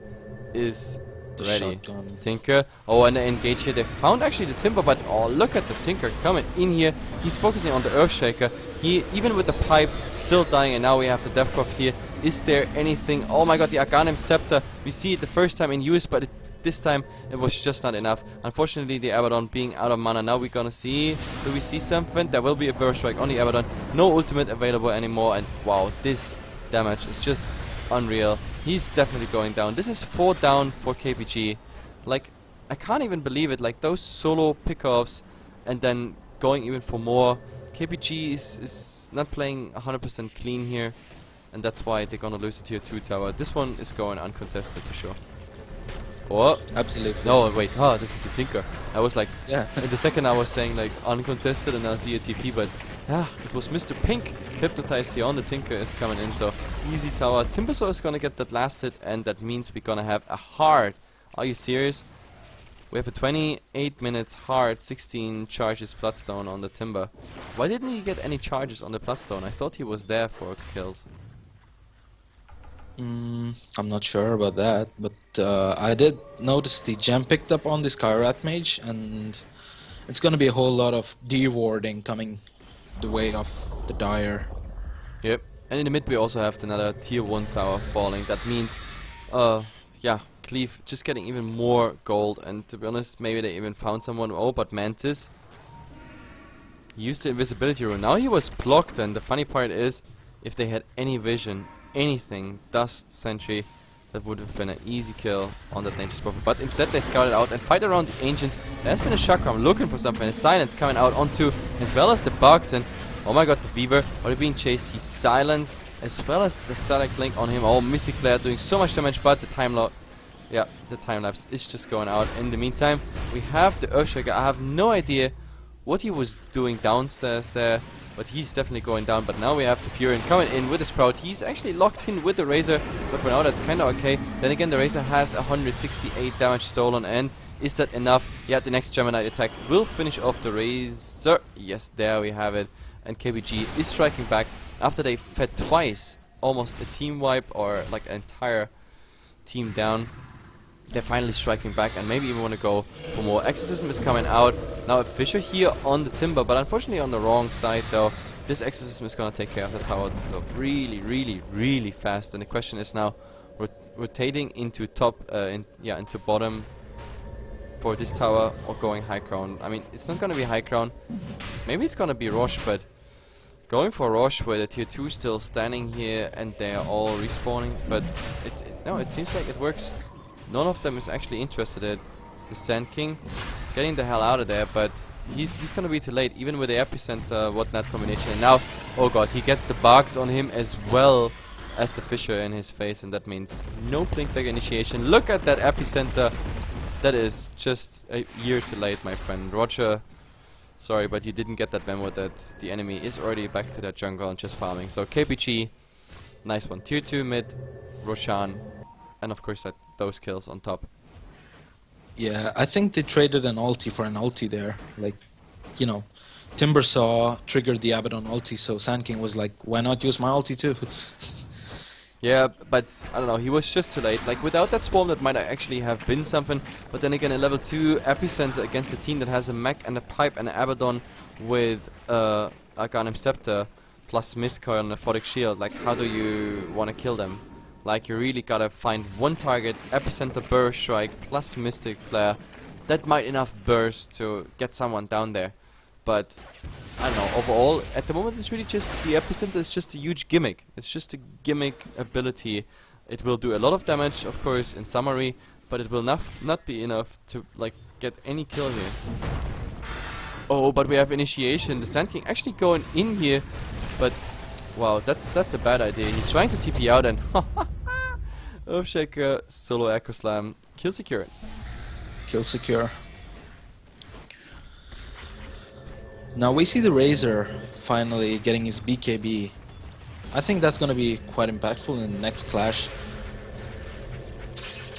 is ready. Tinker. Oh, and they engage here. They found actually the Timber, but oh, look at the Tinker coming in here. He's focusing on the Earthshaker. He, even with the pipe, still dying, and now we have the Death Prophet here. Is there anything? Oh my god, the Arcanum Scepter. We see it the first time in use, but this time it was just not enough. Unfortunately, the Abaddon being out of mana. Now we're gonna see. Do we see something? There will be a Burst Strike on the Abaddon. No ultimate available anymore, and wow, this damage is just unreal. He's definitely going down. This is 4 down for KPG. Like, I can't even believe it. Like, those solo pickoffs and then going even for more. KPG is not playing 100% clean here. and that's why they're gonna lose the tier 2 tower. This one is going uncontested for sure. Oh, Absolutely. no, wait, this is the Tinker. I was like, Yeah. in the second I was saying like uncontested and now see a TP, but yeah, it was Mr. Pink hypnotized here on the Tinker is coming in, so easy tower. Timbersaw is gonna get that last hit, and that means we're gonna have a hard. Are you serious? We have a 28 minutes hard 16 charges Bloodstone on the Timber. Why didn't he get any charges on the Bloodstone? I thought he was there for kills. I'm not sure about that, but I did notice the gem picked up on the Skyrath Mage, and it's gonna be a whole lot of de-warding coming the way of the Dire. Yep. And in the mid we also have another tier 1 tower falling. That means, yeah, Cleave just getting even more gold, and to be honest, maybe they even found someone. Oh, but Mantis used the invisibility rune. Now he was blocked, and the funny part is, if they had any vision, anything, Dust Sentry, that would have been an easy kill on that Nature's Prophet. But instead they scouted out and fight around the Ancients. There's been a Chakram looking for something. A Silence coming out onto, as well as the Bugs, and oh my god, the Beaver, are being chased. He's silenced, as well as the Static Link on him. Oh, Mystic Flare doing so much damage, but the time lapse is just going out. In the meantime, we have the Earthshaker. I have no idea what he was doing downstairs there, but he's definitely going down. But now we have the Furion coming in with the Sprout. He's actually locked in with the Razor, but for now that's kind of okay. Then again, the Razor has 168 damage stolen, and is that enough? Yeah, the next Gemini attack will finish off the Razor. Yes, there we have it. And KPG is striking back after they fed twice, almost a team wipe or like an entire team down. They're finally striking back and maybe even want to go for more. Exorcism is coming out. Now a Fisher here on the Timber, but unfortunately on the wrong side though. This Exorcism is going to take care of the tower really, really, really fast. And the question is now rotating into top, into bottom for this tower or going high ground. I mean, it's not going to be high ground. Maybe it's going to be Roche, but going for Roche where the tier 2 is still standing here and they are all respawning. But it seems like it works. None of them is actually interested in the Sand King getting the hell out of there, but he's gonna be too late, even with the epicenter whatnot combination. And now, oh god, he gets the bugs on him as well as the Fisher in his face, and that means no Blink Dagger initiation. Look at that epicenter. That is just a year too late, my friend. Roger, sorry, but you didn't get that memo that the enemy is already back to their jungle and just farming. So KPG, nice one. Tier 2 mid, Roshan, and of course those kills on top. Yeah, I think they traded an ulti for an ulti there. Like, you know, Timbersaw triggered the Abaddon ulti, so Sand King was like, why not use my ulti too? Yeah, but I don't know, he was just too late. Like, without that swarm that might actually have been something, but then again a level 2 epicenter against a team that has a mech and a pipe and an Abaddon with a Ghanem Scepter plus Mistcoil and a Photic Shield. Like, how do you want to kill them? Like, you really gotta find one target, epicenter burst strike plus Mystic Flare. That might enough burst to get someone down there. But I don't know, overall at the moment it's really just the epicenter is just a huge gimmick. It's just a gimmick ability. It will do a lot of damage, of course, in summary, but it will not be enough to like get any kill here. Oh, but we have initiation. The Sand King actually going in here, but wow, that's a bad idea. He's trying to TP out and Earthshaker, solo Echo Slam, kill secure. Kill secure. Now we see the Razor finally getting his BKB. I think that's gonna be quite impactful in the next clash.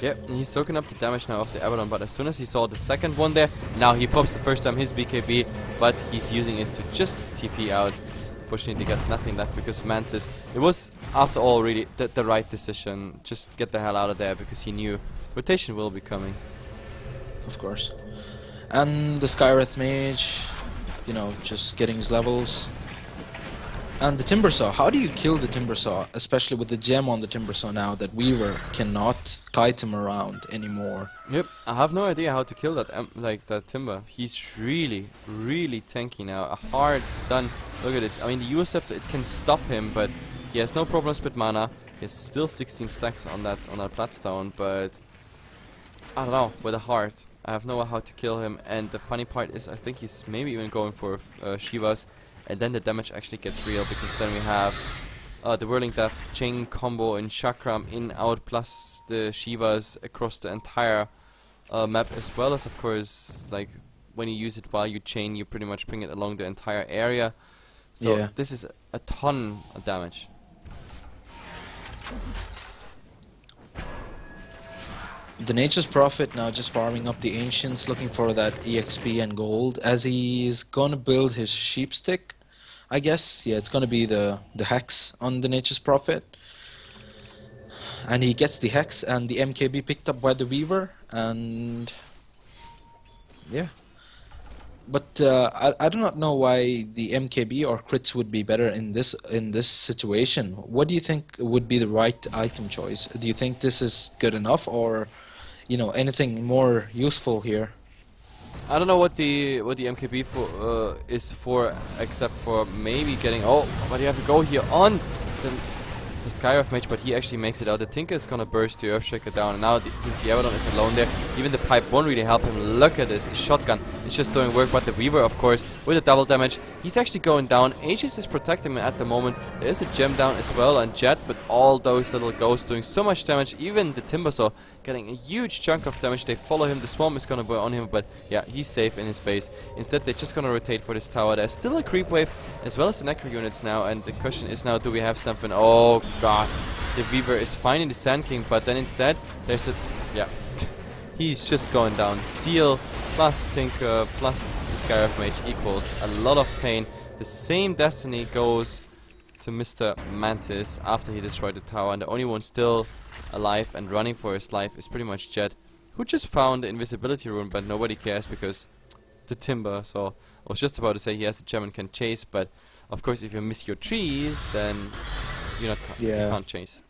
Yep, and he's soaking up the damage now of the Abaddon, but as soon as he saw the second one there, now he pops the first time his BKB, but he's using it to just TP out. Unfortunately, they got nothing left because Mantis, it was after all really the right decision. Just get the hell out of there because he knew rotation will be coming. Of course. And the Skyrath Mage, you know, just getting his levels. And the Timbersaw, how do you kill the Timbersaw, especially with the gem on the Timbersaw now that Weaver cannot kite him around anymore? Yep, I have no idea how to kill that that Timber. He's really, really tanky now. A hard done. Look at it. I mean, the Kiilstofte, it can stop him, but he has no problems with mana. He has still 16 stacks on that Bloodstone, but I don't know, with a heart. I have no idea how to kill him, and the funny part is I think he's maybe even going for Shivas, and then the damage actually gets real because then we have the Whirling Death chain combo in Chakram in out plus the Shivas across the entire map, as well as of course like when you use it while you chain, you pretty much bring it along the entire area. So Yeah. this is a ton of damage. The Nature's Prophet now just farming up the Ancients, looking for that EXP and gold, as he's gonna build his sheep stick, I guess. Yeah, it's gonna be the hex on the Nature's Prophet. And he gets the hex and the MKB picked up by the Weaver, and yeah. But I do not know why the MKB or crits would be better in this situation. What do you think would be the right item choice? Do you think this is good enough, or anything more useful here? I don't know what the MKB for is for, except for maybe getting. Oh, but you have to go here on the Skywrath Mage, but he actually makes it out. The Tinker is gonna burst the Earthshaker down, and now since the Abaddon is alone there, even the pipe won't really help him. Look at this, the shotgun is just doing work, but the Weaver, of course, with the double damage, he's actually going down. Aegis is protecting him at the moment. There is a gem down as well, and Jet, but all those little ghosts doing so much damage. Even the Timbersaw getting a huge chunk of damage. They follow him, the Swarm is gonna burn on him, but yeah, he's safe in his base. Instead, they're just gonna rotate for this tower. There's still a creep wave, as well as the Necro units now, and the question is now, do we have something? Oh god, the Weaver is finding the Sand King, but then instead, there's a... yeah, he's just going down. Seal plus Tinker plus the Skywrath Mage equals a lot of pain. The same destiny goes to Mr. Mantis after he destroyed the tower, and the only one still alive and running for his life is pretty much Jet, who just found the invisibility rune, but nobody cares because the Timber. So I was just about to say he has the gem and can chase, but of course if you miss your trees, then you can't chase.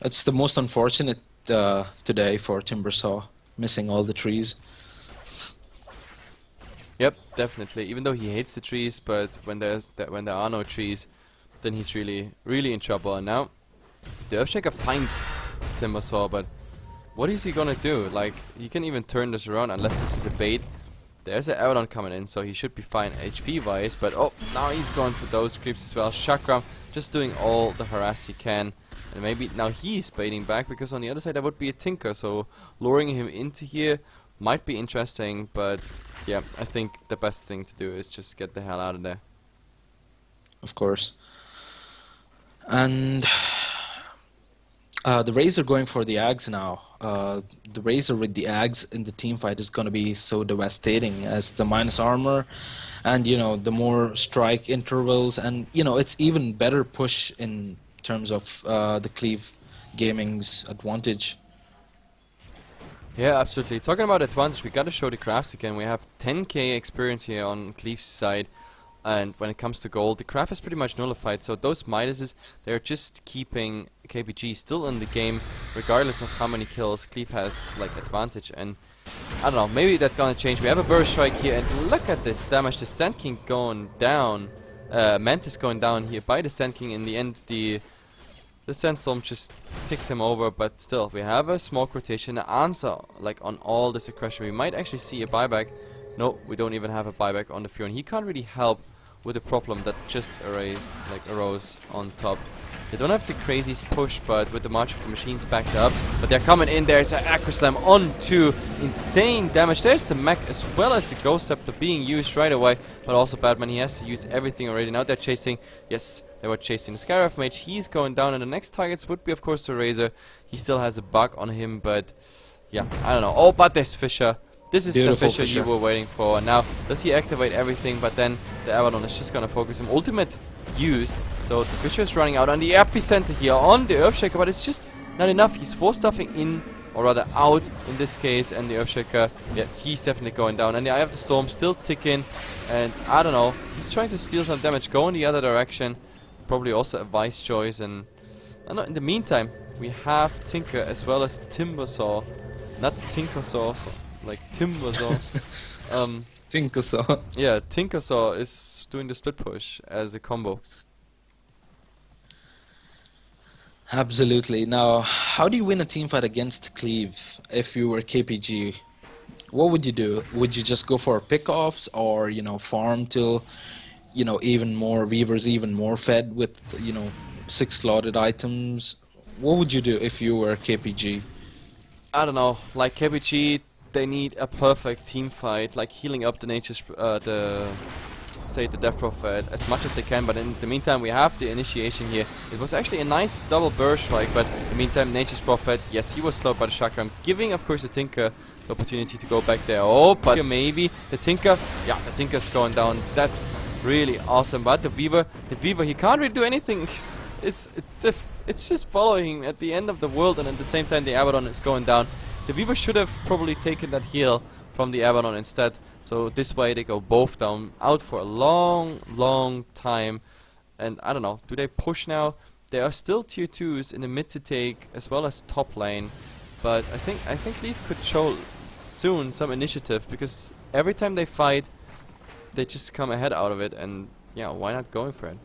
It's the most unfortunate today for Timbersaw, missing all the trees. Yep, definitely. Even though he hates the trees, but when there are no trees, then he's really in trouble. And now the Earthshaker finds Timbersaw, but what is he gonna do? Like, he can even turn this around unless this is a bait. There's an Abaddon coming in, so he should be fine HP wise, but oh, now he's going to those creeps as well. Chakram just doing all the harass he can, and maybe now he's baiting back, because on the other side there would be a Tinker, so luring him into here might be interesting, but yeah, I think the best thing to do is just get the hell out of there. Of course. And the Razor going for the Ags now. The Razor with the Ags in the team fight is going to be so devastating, as the minus armor and the more strike intervals, and it's even better push in terms of the Cleave Gaming's advantage. Yeah, absolutely. Talking about advantage, we gotta show the crafts again. We have 10k experience here on Cleave's side, and when it comes to gold, the craft is pretty much nullified, so those Midases, they're just keeping KPG still in the game, regardless of how many kills. Cleave has, like, advantage, and I don't know, maybe that's gonna change. We have a Burst Strike here, and look at this damage. The Sand King going down, Mantis going down here by the Sand King. In the end, the Sandstorm just ticked him over, but still, we have a smoke rotation, an answer, like, on all this aggression. We might actually see a buyback. No, we don't even have a buyback on the Fury, and he can't really help with the problem that just arose on top. They don't have the craziest push, but with the March of the Machines backed up, but they're coming in. There's an Acro Slam on to insane damage. There's the mech as well as the Ghost Scepter being used right away, but also Batman, he has to use everything already. Now they're chasing, yes, they were chasing the Skywrath Mage. He's going down, and the next targets would be, of course, the Razor. He still has a bug on him, but yeah, I don't know. Oh, but there's Fisher. This is Beautiful the Fisher you were waiting for. And now, does he activate everything? But then the Abaddon is just gonna focus him. Ultimate used, so the Fisher is running out on the epicenter here on the Earthshaker, but it's just not enough. He's force stuffing in, or rather out in this case, and the Earthshaker, yes, he's definitely going down. And the Eye of the Storm still ticking, and I don't know, he's trying to steal some damage, go in the other direction. Probably also a wise choice, and I don't know, in the meantime, we have Tinker as well as Timbersaw, not Tinkersaw, so like Timbersaw. Tinkersaw. Yeah, Tinkersaw is doing the split push as a combo. Absolutely. Now, how do you win a team fight against Cleave if you were KPG? What would you do? Would you just go for pickoffs, or farm till even more Weavers, even more fed with 6 slotted items. What would you do if you were KPG? I don't know, like KPG, they need a perfect team fight, like healing up the nature's, the Death Prophet as much as they can, but in the meantime we have the initiation here. It was actually a nice double burst strike, but in the meantime Nature's Prophet, yes, he was slowed by the Chakram, giving of course the Tinker the opportunity to go back there. Oh, but maybe the Tinker, yeah, the Tinker's going down. That's really awesome, but the Weaver, he can't really do anything. It's just following at the end of the world, and at the same time the Abaddon is going down. The Weaver should have probably taken that heal from the Abaddon instead, so this way they go both down, out for a long time. And I don't know, do they push now? There are still tier 2s in the mid to take as well as top lane, but I think Cleave could show soon some initiative, because every time they fight they just come ahead out of it, and yeah, why not going for it?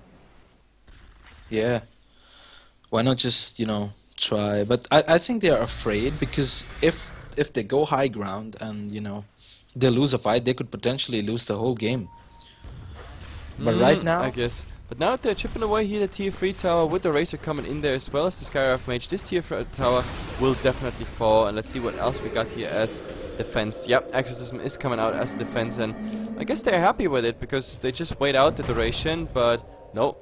Yeah, why not just, you know, try? But I think they are afraid, because if they go high ground and, you know, they lose a fight, they could potentially lose the whole game. But right now, I guess. But now they're chipping away here the tier 3 tower with the Razor coming in there as well as the Skywrath Mage. This tier 3 tower will definitely fall, and let's see what else we got here as defense. Yep, Exorcism is coming out as defense, and I guess they're happy with it because they just wait out the duration, but no,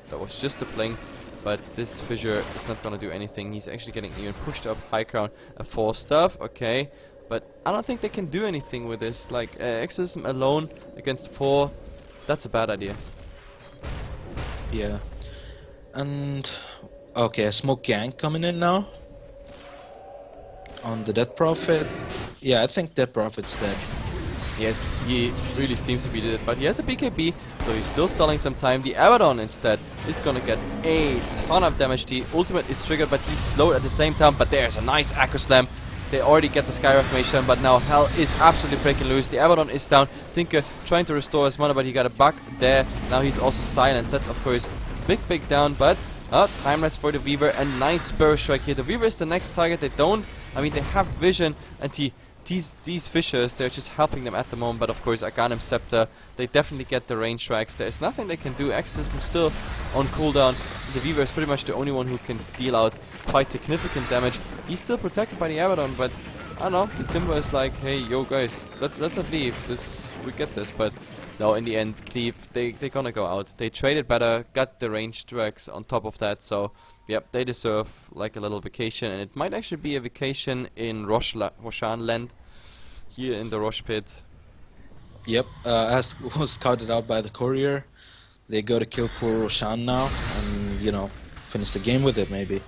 that was just a blink. But this Fissure is not gonna do anything. He's actually getting even pushed up high ground. A 4 stuff, okay. But I don't think they can do anything with this. Like, Exorcism alone against 4, that's a bad idea. yeah. And okay, a smoke gank coming in now on the Death Prophet. Yeah, I think Death Prophet's dead. Yes, he really seems to be dead, but he has a BKB, so he's still stalling some time. The Abaddon instead is gonna get a ton of damage. The ultimate is triggered, but he's slowed at the same time. But there's a nice Echo Slam. They already get the Skywrath Mage down, but now Hell is absolutely breaking loose. The Abaddon is down. Tinker trying to restore his mana, but he got a bug there. Now he's also silenced. That's of course big down, but timeless for the Weaver, and nice burst strike here. The Weaver is the next target. They don't, I mean, they have vision, and these Fissures, they're just helping them at the moment, but of course Aghanim Scepter, they definitely get the range strikes. There is nothing they can do. Exorcism still on cooldown. The Weaver is pretty much the only one who can deal out quite significant damage. He's still protected by the Abaddon, but I don't know, the Timber is like, hey, yo guys, let's not leave, we get this. But no, in the end, Cleave, they're gonna go out. They traded better, got the range tracks on top of that, so yep, they deserve like a little vacation, and it might actually be a vacation in Roshan land, here in the Rosh Pit. Yep, as was scouted out by the courier, they go to kill poor Roshan now, and, you know, finish the game with it maybe.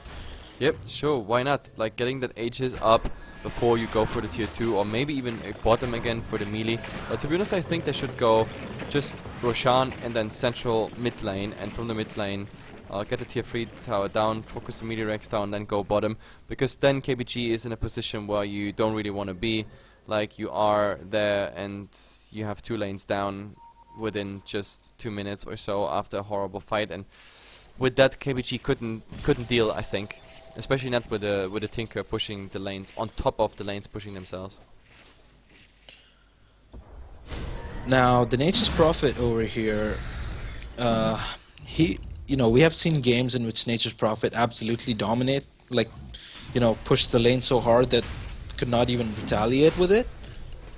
Yep, sure, why not? Like, getting that Aegis up before you go for the tier 2, or maybe even a bottom again for the melee. But to be honest, I think they should go just Roshan and then central mid lane, and from the mid lane get the tier 3 tower down, focus the melee Rex down, then go bottom, because then KPG is in a position where you don't really want to be. Like, you are there and you have 2 lanes down within just 2 minutes or so after a horrible fight, and with that KPG couldn't deal, I think. Especially not with the Tinker pushing the lanes on top of the lanes pushing themselves. Now the Nature's Prophet over here, you know, we have seen games in which Nature's Prophet absolutely dominate, like, you know, push the lane so hard that could not even retaliate with it.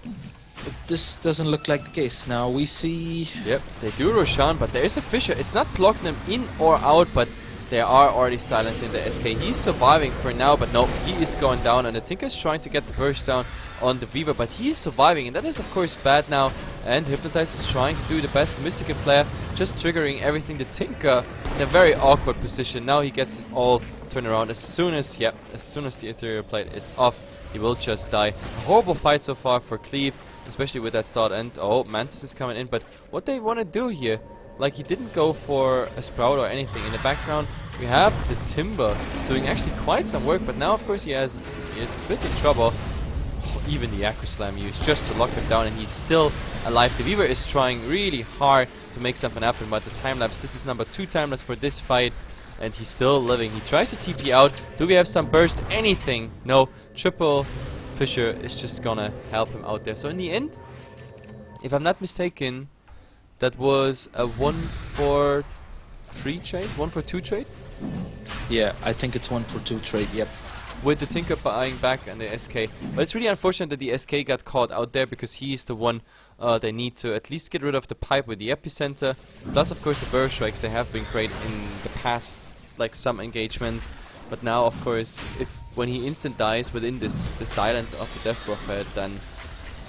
But this doesn't look like the case. Now we see. Yep, they do Roshan, but there is a Fissure. It's not blocking them in or out, but they are already silencing the SK. He's surviving for now, but no, he is going down, and the Tinker is trying to get the burst down on the Weaver, but he is surviving, and that is of course bad now. And Hypnotize is trying to do the best. Mystical Flare just triggering everything. The Tinker in a very awkward position. Now he gets it all turned around. As soon as the Ethereal Plate is off, he will just die. A horrible fight so far for Cleave, especially with that start. And oh, Mantis is coming in, but what they want to do here, like, he didn't go for a Sprout or anything. In the background we have the Timber doing actually quite some work, but now of course he is a bit in trouble. Even the Echo Slam used just to lock him down, and he's still alive. The Weaver is trying really hard to make something happen, but the time lapse, this is number 2 time lapse for this fight, and he's still living. He tries to TP out. Do we have some burst? Anything? No. Triple Fissure is just gonna help him out there. So in the end, if I'm not mistaken, that was a 1-for-3 trade? 1-for-2 trade? Yeah, I think it's 1 for 2 trade, yep. With the Tinker buying back and the SK. But it's really unfortunate that the SK got caught out there, because he's the one they need to at least get rid of the pipe with the epicenter. Plus, of course, the burst strikes. They have been great in the past, like some engagements. But now, of course, when he instant dies within the silence of the Death Prophet, then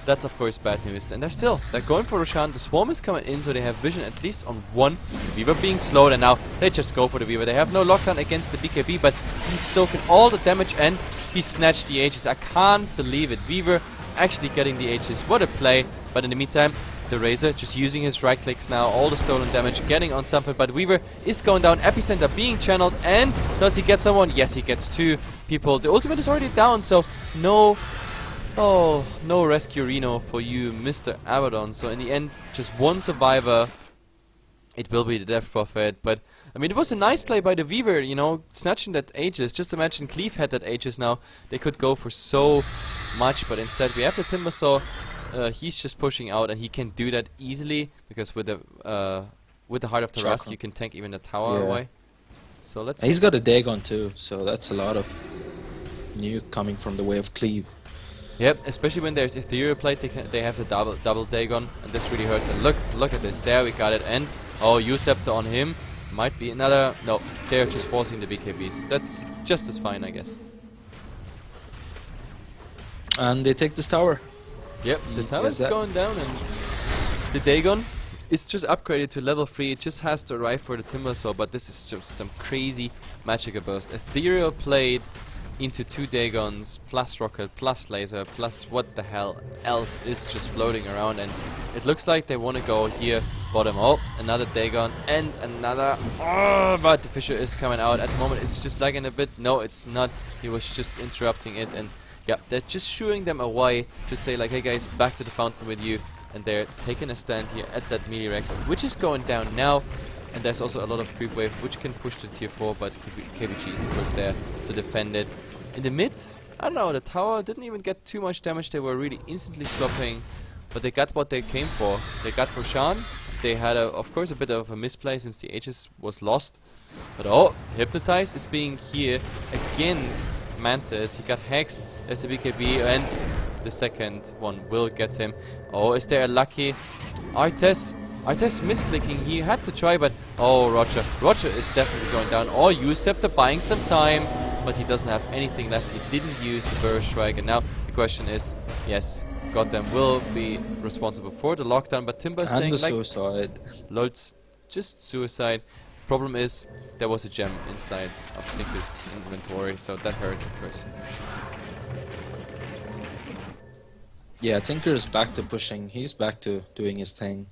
that's of course bad news. And they're going for Roshan. The Swarm is coming in, so they have vision at least on one. The Weaver being slowed, and now they just go for the Weaver. They have no lockdown against the BKB, but he's soaking all the damage, and he snatched the Aegis. I can't believe it. Weaver actually getting the Aegis. What a play. But in the meantime, the Razor just using his right clicks now, all the stolen damage getting on something, but Weaver is going down, epicenter being channeled, and does he get someone? Yes, he gets 2 people. The ultimate is already down, so no rescue Reno for you, Mr. Abaddon. So in the end, just 1 survivor. It will be the Death Prophet, but I mean, it was a nice play by the Weaver, you know, snatching that Aegis. Just imagine Cleave had that Aegis now. They could go for so much, but instead we have the Timbersaw. He's just pushing out, and he can do that easily, because with the Heart of Tarask you can tank even the tower away. So let's. He's got a Dagon too, so that's a lot of new coming from the way of Cleave. Yep, especially when there's Ethereal Plate, they have the double Dagon, and this really hurts. And look at this. There we got it. And Kiilstofte on him. Might be another. No, they're just forcing the BKBs. That's just as fine, I guess. And they take this tower. Yep, the tower is going down, and the Dagon is just upgraded to level 3. It just has to arrive for the Timbersaw, but this is just some crazy magical burst. Ethereal Plate into 2 Dagons, plus rocket, plus laser, plus what the hell else is just floating around, and it looks like they want to go here bottom. Oh, another Dagon and another. Oh, but the Fisher is coming out at the moment. It's just lagging a bit. No, it's not. He was just interrupting it, and yeah, they're just shooing them away to say like, hey guys, back to the fountain with you, and they're taking a stand here at that melee Rex, which is going down now. And there's also a lot of creep wave which can push to tier 4, but KPG is of course there to defend it. In the mid, I don't know, the tower didn't even get too much damage. They were really instantly slopping, but they got what they came for. They got Roshan. They had of course a bit of a misplay since the Aegis was lost. But Hypnotize is being here against Mantis. He got hexed. There's the BKB, and the second one will get him. Is there a lucky Artes misclicking? He had to try, but Roger is definitely going down. Kiilstofte buying some time, but he doesn't have anything left. He didn't use the burst strike, and now the question is, yes, Goddamn will be responsible for the lockdown, but Timber is saying the like suicide. Loads, just suicide. Problem is there was a gem inside of Tinker's inventory, so that hurts, of course. Yeah, Tinker's back to pushing. He's back to doing his thing.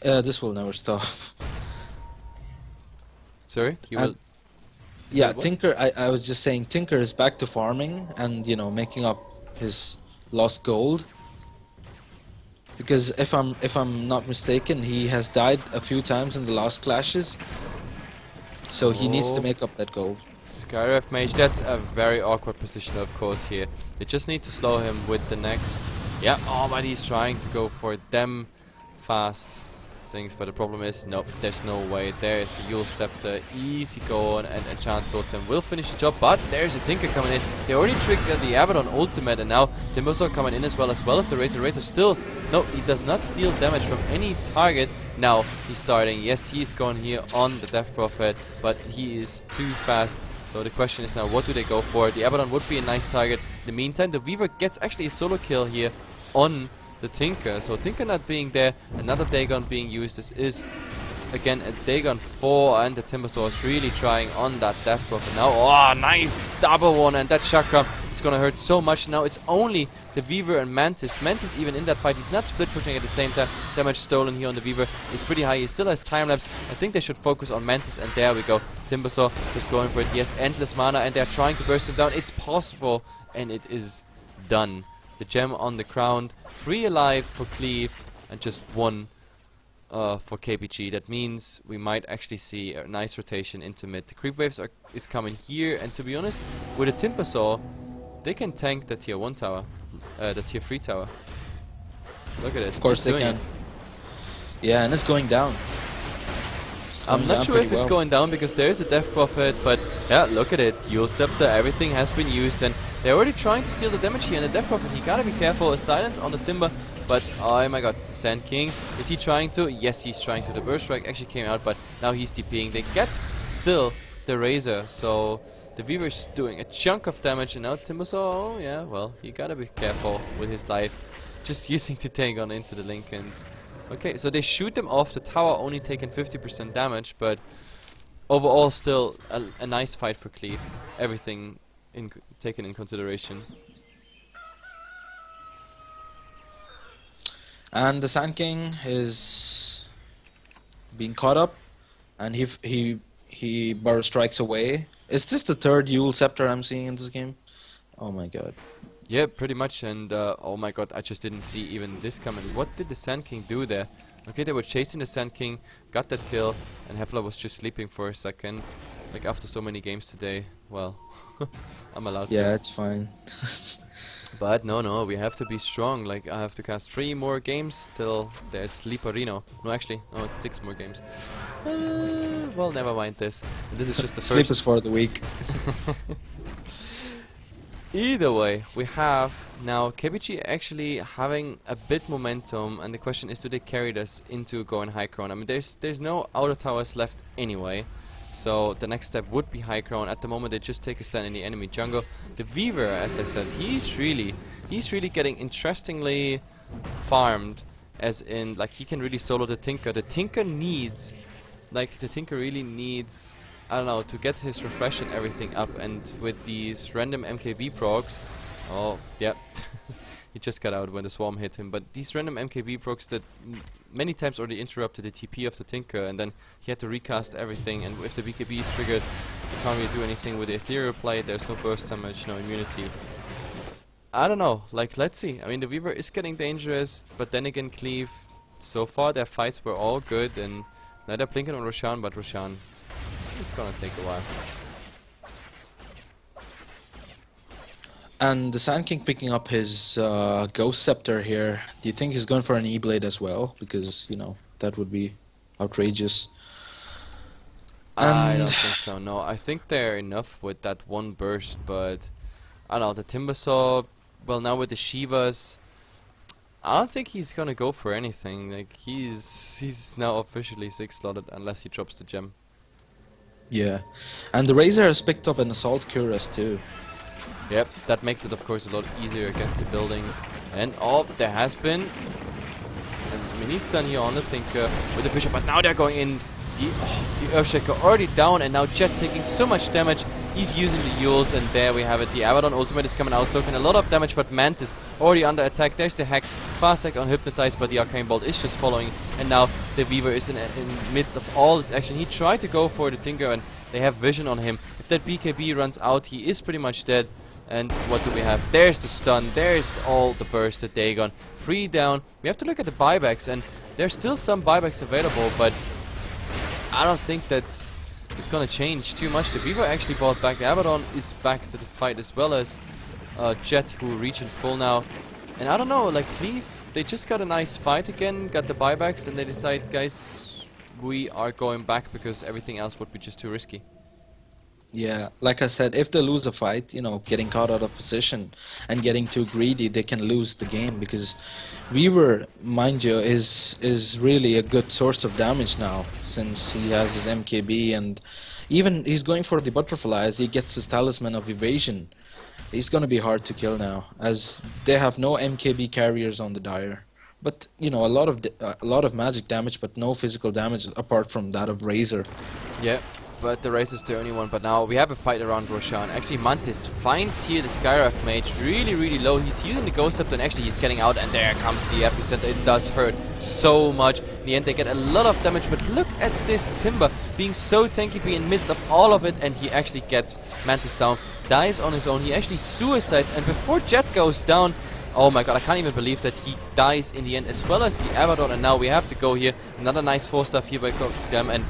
This will never stop. Sorry? You will... Yeah, what? Tinker, I was just saying Tinker is back to farming and, you know, making up his lost gold. Because if I'm not mistaken, he has died a few times in the last clashes. So he needs to make up that gold. Skyref Mage, that's a very awkward position of course here. They just need to slow him with the next... Yeah, but he's trying to go for them fast things, but the problem is, nope, there's no way. There is the Kiilstofte, easy going, and Enchant Totem will finish the job, but there's a Tinker coming in. They already triggered the Abaddon ultimate, and now Timbersaw coming in as well as the Razor. Razor still, no, he does not steal damage from any target. Now he's starting, yes, he's going here on the Death Prophet, but he is too fast. So the question is now, what do they go for? The Abaddon would be a nice target. In the meantime, the Weaver gets actually a solo kill here on the Tinker. So Tinker not being there, another Dagon being used. This is again a Dagon 4, and the Timbersaw is really trying on that Death Prophet now. Nice double one, and that chakra is gonna hurt so much. Now it's only the Weaver and Mantis. Mantis even in that fight, he's not split pushing at the same time. Damage stolen here on the Weaver is pretty high. He still has time lapse. I think they should focus on Mantis, and there we go. Timbersaw just going for it. He has endless mana, and they're trying to burst him down. It's possible, and it is done. The gem on the ground, 3 alive for Cleave, and just 1 for KPG. That means we might actually see a nice rotation into mid. The creep waves is coming here, and to be honest, with a Timbersaw, they can tank the tier 1 tower, the tier 3 tower. Look at it. Of course they can. Yeah, and it's going down. I'm not sure if it's going down because there is a Death Prophet, but yeah, look at it. Kiilstofte, everything has been used, and they're already trying to steal the damage here. And the Death Prophet, you gotta be careful. A silence on the Timber, but oh my god, the Sand King, is he trying to? Yes, he's trying to. The Burst Strike actually came out, but now he's TPing. They get still the Razor, so the Weaver's doing a chunk of damage, and now Timbersaw, oh yeah, well, you gotta be careful with his life. Just using the tank on into the Lincolns. Okay, so they shoot them off, the tower only taking 50% damage, but overall still a nice fight for Cleave. Everything taken in consideration. And the Sand King is being caught up, and he Burrow strikes away. Is this the third Yule Scepter I'm seeing in this game? Oh my god. Yeah, pretty much, and oh my god, I just didn't see even this coming. What did the Sand King do there? Okay, they were chasing the Sand King, got that kill, and Hefla was just sleeping for a second. Like, after so many games today, well, I'm allowed to. Yeah, it's fine. But no, we have to be strong. Like, I have to cast 3 more games till there's Sleeperino. No, actually, no, it's 6 more games. Well, never mind this. This is just the Sleep first. is for the weak. Either way, we have now KPG actually having a bit momentum, and the question is, do they carry this into going high crown? I mean, there's no outer towers left anyway, so the next step would be high crown. At the moment, they just take a stand in the enemy jungle. The Weaver, as I said, he's really getting interestingly farmed, as in, like, he can really solo the Tinker. The Tinker needs, like, the Tinker really needs, I don't know, to get his refresh and everything up, and with these random MKB procs, oh, yeah, he just got out when the swarm hit him, but these random MKB procs that many times already interrupted the TP of the Tinker, and then he had to recast everything, and if the BKB is triggered, you can't really do anything with the Ethereal plate, there's no burst damage, no immunity. I don't know, like, let's see. I mean, the Weaver is getting dangerous, but then again, Cleave, so far their fights were all good, and now they're blinking on Roshan, but Roshan, it's gonna take a while. And the Sand King picking up his Ghost Scepter here. Do you think he's going for an E-Blade as well? Because, you know, that would be outrageous. I don't think so, no. I think they're enough with that one burst, but I don't know, the Timbersaw, well, now with the Shivas, I don't think he's gonna go for anything. Like, he's now officially 6-slotted unless he drops the gem. Yeah. And the Razor has picked up an Assault Cuirass too. Yep, that makes it of course a lot easier against the buildings. And oh, there has been a mini stun here on the Tinker with the Bishop, but now they're going in. The Earthshaker already down, and now Jet taking so much damage. He's using the Yules, and there we have it. The Abaddon ultimate is coming out, soaking a lot of damage, but Mantis already under attack. There's the Hex, fast attack on Hypnotize, but the Arcane Bolt is just following. And now the Weaver is in midst of all this action. He tried to go for the Tinker, and they have vision on him. If that BKB runs out, he is pretty much dead. And what do we have? There's the stun, there's all the burst, the Dagon. 3 down. We have to look at the buybacks, and there's still some buybacks available, but I don't think that it's gonna change too much. The Weaver actually brought back. The Abaddon is back to the fight, as well as Jet, who reach in full now. And I don't know, like Cleave, they just got a nice fight again, got the buybacks, and they decide, guys, we are going back because everything else would be just too risky. Yeah, like I said, if they lose a fight, you know, getting caught out of position and getting too greedy, they can lose the game, because Weaver, mind you, is really a good source of damage now, since he has his MKB, and even he's going for the butterfly as he gets his Talisman of Evasion. He's gonna be hard to kill now, as they have no MKB carriers on the Dire. But you know, a lot of magic damage, but no physical damage apart from that of Razor. Yeah. But the Razor's the only one. But now we have a fight around Roshan. Actually, Mantis finds here the Skywrath Mage really low. He's using the Ghost Scepter, and actually he's getting out, and there comes the Epicenter. It does hurt so much. In the end, they get a lot of damage, but look at this Timber being so tanky, being in midst of all of it, and he actually gets Mantis down, dies on his own. He actually suicides, and before Jet goes down, oh my god, I can't even believe that he dies in the end, as well as the Abaddon, and now we have to go here. Another nice 4-star here by them, and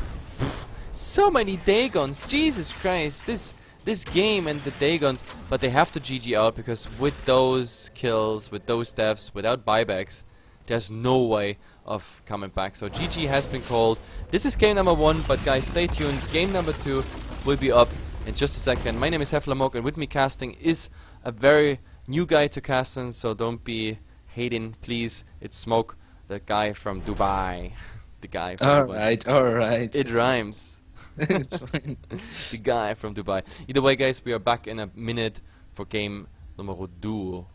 so many Dagons, Jesus Christ, this game and the Dagons, but they have to GG out, because with those kills, with those deaths, without buybacks, there's no way of coming back. So GG has been called. This is game number 1, but guys, stay tuned. Game number 2 will be up in just a second. My name is HeflaTV, and with me casting is a very new guy to casting, so don't be hating, please. It's Smoke, the guy from Dubai. The guy from Dubai. Alright. It rhymes. It's fine. The guy from Dubai. Either way, guys, we are back in a minute for game number 2.